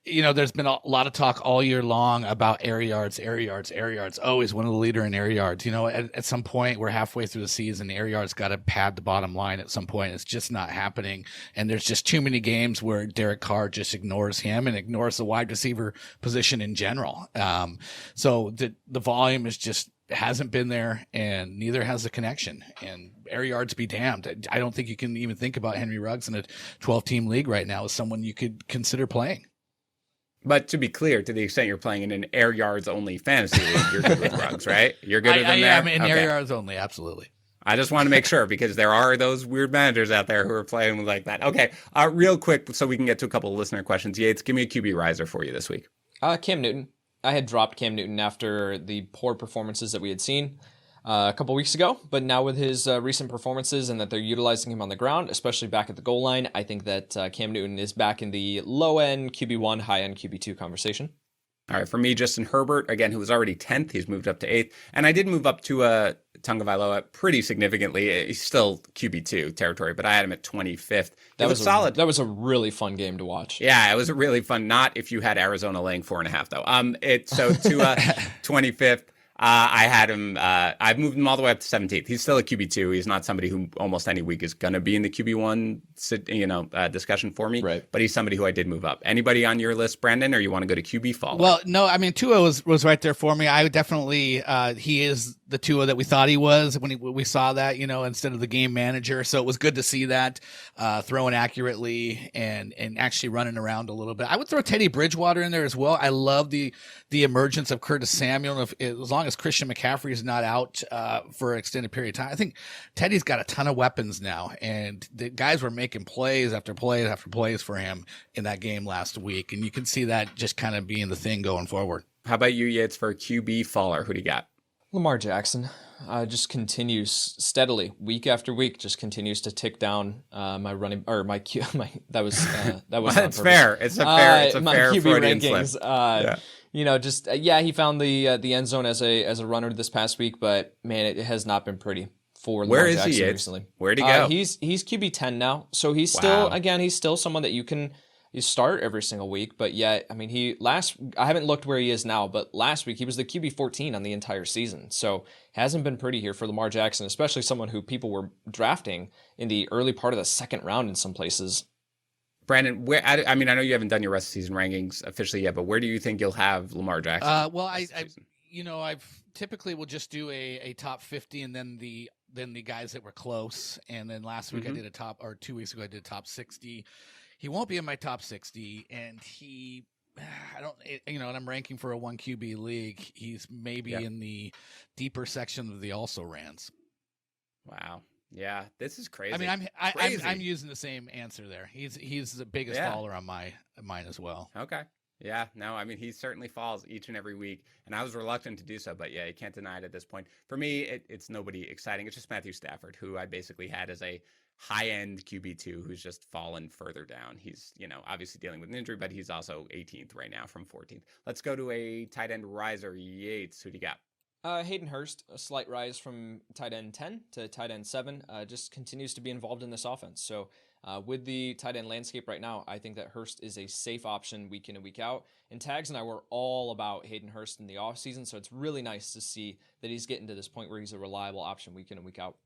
There's been a lot of talk all year long about air yards. Oh, he's one of the leader in air yards. At some point, we're halfway through the season. Air yards got to pad the bottom line at some point. It's just not happening. And there's just too many games where Derek Carr just ignores him and ignores the wide receiver position in general. So the volume is just hasn't been there, and neither has the connection. And air yards be damned. I don't think you can even think about Henry Ruggs in a 12-team league right now as someone you could consider playing. But to be clear, to the extent you're playing in an air yards only fantasy league, you're good with Ruggs, right? You're good with him there? I am in air yards only, absolutely. I just want to make sure, because there are those weird managers out there who are playing like that. Okay, real quick, so we can get to a couple of listener questions. Yates, give me a QB riser for you this week. Cam Newton. I had dropped Cam Newton after the poor performances that we had seen a couple weeks ago, but now with his recent performances and that they're utilizing him on the ground, especially back at the goal line, I think that Cam Newton is back in the low-end QB1, high-end QB2 conversation. All right, for me, Justin Herbert, again, who was already 10th, he's moved up to 8th. And I did move up to Tagovailoa pretty significantly. He's still QB2 territory, but I had him at 25th. That was solid. That was a really fun game to watch. Yeah, it was really fun. Not if you had Arizona laying 4.5, though. So to 25th. I had him, I've moved him all the way up to 17th. He's still a QB2. He's not somebody who almost any week is going to be in the QB1, discussion for me. Right. But he's somebody who I did move up. Anybody on your list, Brandon, or you want to go to QB fall? Well, no, I mean, Tua was right there for me. I would definitely, he is the Tua that we thought he was when we saw that, instead of the game manager. So it was good to see that, throwing accurately and actually running around a little bit. I would throw Teddy Bridgewater in there as well. I love the emergence of Curtis Samuel. As long as Christian McCaffrey is not out for an extended period of time, I think Teddy's got a ton of weapons now, and the guys were making plays after plays after plays for him in that game last week, and you can see that just kind of being the thing going forward. How about you, Yates, for QB faller? Who do you got? Lamar Jackson just continues steadily, week after week, just continues to tick down my running or my that was That's fair. It's a fair QB Freudian rankings. slip. He found the end zone as a runner this past week, but man, it has not been pretty for Lamar Jackson he recently. Where'd he go? He's QB 10 now, so he's still someone that you start every single week, but yet, I mean, I haven't looked where he is now, but last week he was the QB 14 on the entire season. So hasn't been pretty here for Lamar Jackson, especially someone who people were drafting in the early part of the second round in some places. Brandon, I know you haven't done your rest of season rankings officially yet, but where do you think you'll have Lamar Jackson? I've typically will just do a top 50 and then the guys that were close. And then last week I did 2 weeks ago I did top 60. He won't be in my top 60, and and I'm ranking for a 1 QB league. He's maybe in the deeper section of the also rans. Wow. Yeah, this is crazy. I mean, I'm using the same answer there. He's the biggest faller on mine as well. Okay. Yeah, no, I mean, he certainly falls each and every week, and I was reluctant to do so, but yeah, you can't deny it at this point. For me, it's nobody exciting. It's just Matthew Stafford, who I basically had as a high-end QB2 who's just fallen further down. He's, obviously dealing with an injury, but he's also 18th right now from 14th. Let's go to a tight end riser. Yates, who do you got? Hayden Hurst, a slight rise from tight end 10 to tight end 7, just continues to be involved in this offense. So with the tight end landscape right now, I think that Hurst is a safe option week in and week out. And Tags and I were all about Hayden Hurst in the offseason, so it's really nice to see that he's getting to this point where he's a reliable option week in and week out.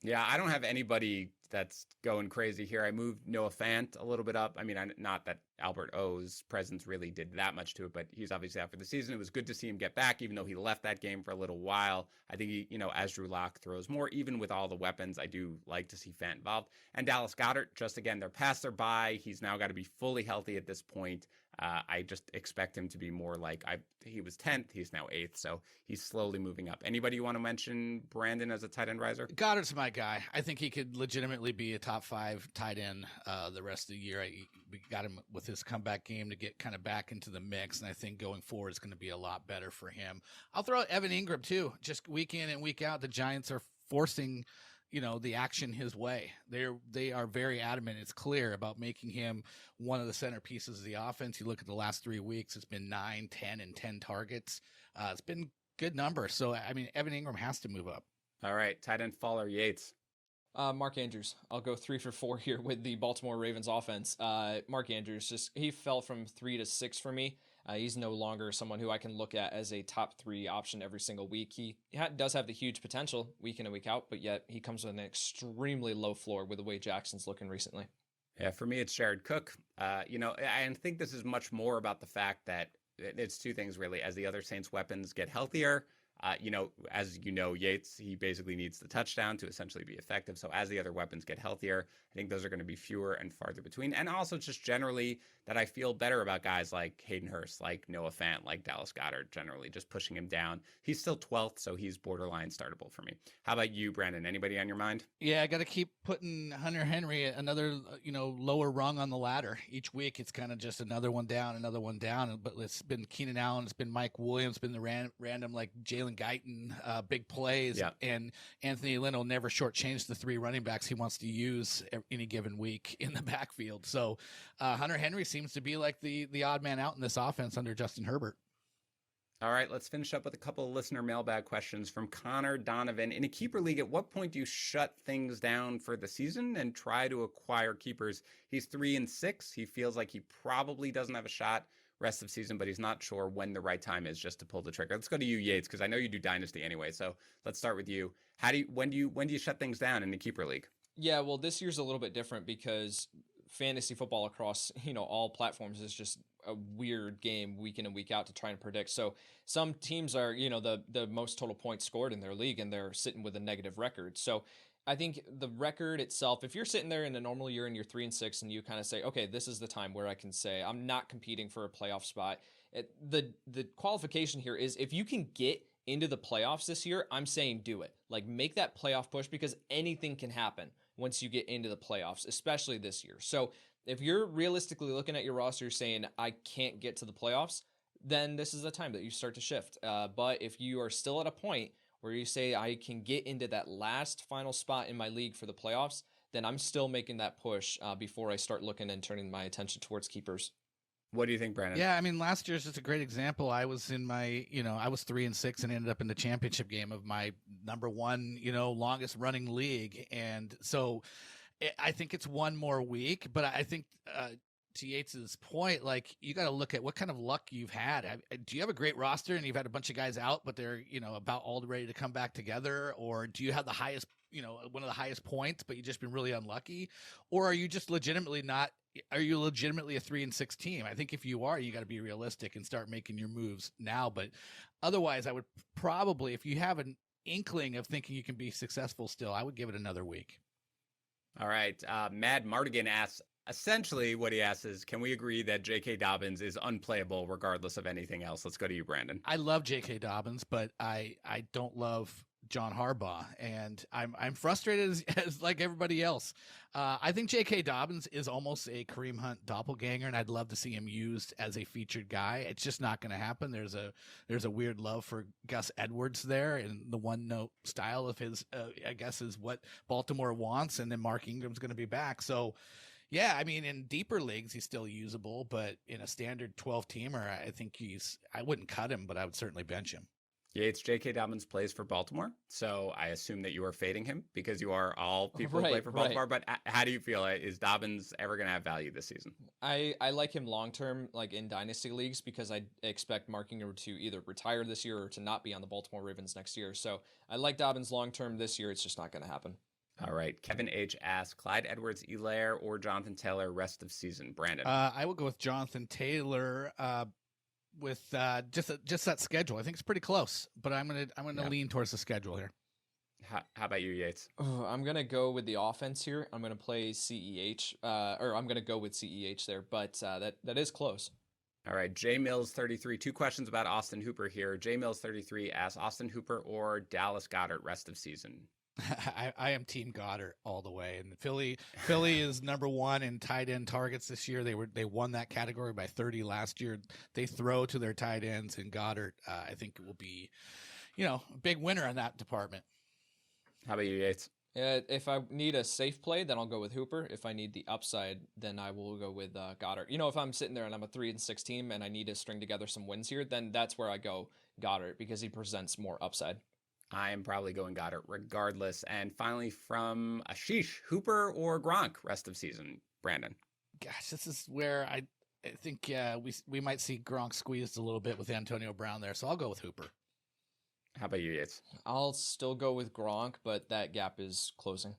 Yeah, I don't have anybody that's going crazy here. I moved Noah Fant a little bit up. I mean, not that Albert O's presence really did that much to it, but he's obviously out for the season. It was good to see him get back, even though he left that game for a little while. I think he, as Drew Lock throws more, even with all the weapons, I do like to see Fant involved. And Dallas Goedert, just again, they're past their bye. He's now got to be fully healthy at this point. I just expect him to be more like he was 10th. He's now 8th. So he's slowly moving up. Anybody you want to mention Brandon as a tight end riser? Goddard's my guy. I think he could legitimately be a top 5 tight end the rest of the year. We got him with his comeback game to get kind of back into the mix. And I think going forward is going to be a lot better for him. I'll throw out Evan Ingram too. Just week in and week out, the Giants are forcing the action his way. They are very adamant. It's clear about making him one of the centerpieces of the offense. You look at the last 3 weeks, it's been 9, 10, and 10 targets. It's been good numbers. So, I mean, Evan Ingram has to move up. All right. Tight end Fall or Yates? Mark Andrews. I'll go 3 for 4 here with the Baltimore Ravens offense. Mark Andrews, he fell from 3 to 6 for me. He's no longer someone who I can look at as a top 3 option every single week. He does have the huge potential week in and week out, but yet he comes with an extremely low floor with the way Jackson's looking recently. Yeah, for me, it's Jared Cook. I think this is much more about the fact that it's 2 things, really. As the other Saints weapons get healthier, as you know, Yates, he basically needs the touchdown to essentially be effective. So as the other weapons get healthier, I think those are going to be fewer and farther between. And also just generally that I feel better about guys like Hayden Hurst, like Noah Fant, like Dallas Goedert, generally just pushing him down. He's still 12th, so he's borderline startable for me. How about you, Brandon? Anybody on your mind? Yeah, I got to keep putting Hunter Henry another, lower rung on the ladder. Each week it's kind of just another one down. But it's been Keenan Allen, it's been Mike Williams, it's been the random like Jalen Guyton, big plays. Yeah. And Anthony Lynn will never shortchange the 3 running backs he wants to use any given week in the backfield. So Hunter Henry seems to be like the odd man out in this offense under Justin Herbert. All right, let's finish up with a couple of listener mailbag questions from Connor Donovan. In a keeper league, at what point do you shut things down for the season and try to acquire keepers? He's 3-6. He feels like he probably doesn't have a shot rest of season, but he's not sure when the right time is just to pull the trigger. Let's go to you, Yates, because I know you do Dynasty anyway. So let's start with you. When do you shut things down in the keeper league? Yeah, well, this year's a little bit different because fantasy football across all platforms is just a weird game week in and week out to try and predict. So some teams are the most total points scored in their league and they're sitting with a negative record. So I think the record itself, if you're sitting there in a normal year and you're 3-6 and you kind of say, okay, this is the time where I can say I'm not competing for a playoff spot. The qualification here is if you can get into the playoffs this year, I'm saying do it. Like make that playoff push because anything can happen once you get into the playoffs, especially this year. So if you're realistically looking at your roster saying I can't get to the playoffs, then this is the time that you start to shift. But if you are still at a point where you say I can get into that last final spot in my league for the playoffs, then I'm still making that push before I start looking and turning my attention towards keepers. What do you think, Brandon? Yeah, I mean, last year's just a great example. I was in my, I was 3-6 and ended up in the championship game of my number one, longest running league. And so I think it's one more week, but I think, to Yates's point, like you got to look at what kind of luck you've had. Do you have a great roster and you've had a bunch of guys out, but they're, about all ready to come back together? Or do you have the highest, one of the highest points, but you've just been really unlucky? Or are you just legitimately a 3-6 team? I think if you are, you got to be realistic and start making your moves now. But otherwise, I would probably, if you have an inkling of thinking you can be successful still, I would give it another week. All right. Mad Mardigan asks, essentially what he asks is, can we agree that J.K. Dobbins is unplayable regardless of anything else? Let's go to you, Brandon. I love J.K. Dobbins, but I don't love John Harbaugh, and I'm frustrated as like everybody else. I think J.K. Dobbins is almost a Kareem Hunt doppelganger, and I'd love to see him used as a featured guy. It's just not going to happen. There's a weird love for Gus Edwards there, and the one note style of his, I guess, is what Baltimore wants, and then Mark Ingram's going to be back. So, yeah, I mean, in deeper leagues, he's still usable, but in a standard 12-teamer, I think I wouldn't cut him, but I would certainly bench him. Yates, J.K. Dobbins plays for Baltimore, so I assume that you are fading him because you are all people who play for Baltimore. Right. But how do you feel? Is Dobbins ever going to have value this season? I like him long-term, like in dynasty leagues, because I expect Mark Ingram to either retire this year or to not be on the Baltimore Ravens next year. So I like Dobbins long-term this year. It's just not going to happen. All right. Kevin H. asks, Clyde Edwards-Helaire or Jonathan Taylor rest of season? Brandon? I will go with Jonathan Taylor with just that schedule. I think it's pretty close, but I'm gonna lean towards the schedule here. How about you, Yates? I'm gonna go with the offense here. I'm gonna play CEH, or I'm gonna go with CEH there, but that is close. All right, J Mills 33. 2 questions about Austin Hooper here. J Mills 33 asks, Austin Hooper or Dallas Goedert rest of season? I am Team Goedert all the way, and Philly is number one in tight end targets this year. They won that category by 30 last year. They throw to their tight ends, and Goedert I think will be, a big winner in that department. How about you, Yates? If I need a safe play, then I'll go with Hooper. If I need the upside, then I will go with Goedert. If I'm sitting there and I'm a 3-6 team and I need to string together some wins here, then that's where I go Goedert because he presents more upside. I am probably going Goedert regardless. And finally, from Ashish, Hooper or Gronk rest of season, Brandon? Gosh, this is where I think we might see Gronk squeezed a little bit with Antonio Brown there, so I'll go with Hooper. How about you, Yates? I'll still go with Gronk, but that gap is closing.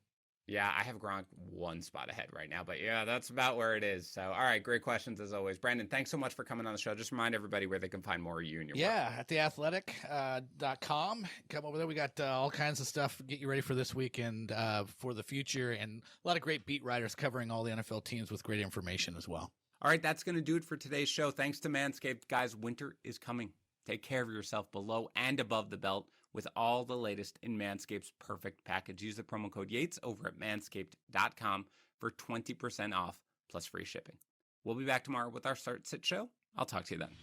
Yeah, I have Gronk one spot ahead right now, but yeah, that's about where it is. So, all right, great questions as always. Brandon, thanks so much for coming on the show. Just remind everybody where they can find more of you and your work. At theathletic.com. Come over there. We got all kinds of stuff to get you ready for this weekend, for the future, and a lot of great beat writers covering all the NFL teams with great information as well. All right, that's going to do it for today's show. Thanks to Manscaped. Guys, winter is coming. Take care of yourself below and above the belt with all the latest in Manscaped's perfect package. Use the promo code Yates over at manscaped.com for 20% off plus free shipping. We'll be back tomorrow with our Start Sit show. I'll talk to you then.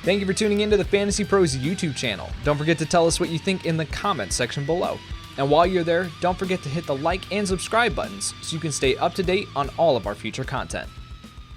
Thank you for tuning into the Fantasy Pros YouTube channel. Don't forget to tell us what you think in the comments section below. And while you're there, don't forget to hit the like and subscribe buttons so you can stay up to date on all of our future content.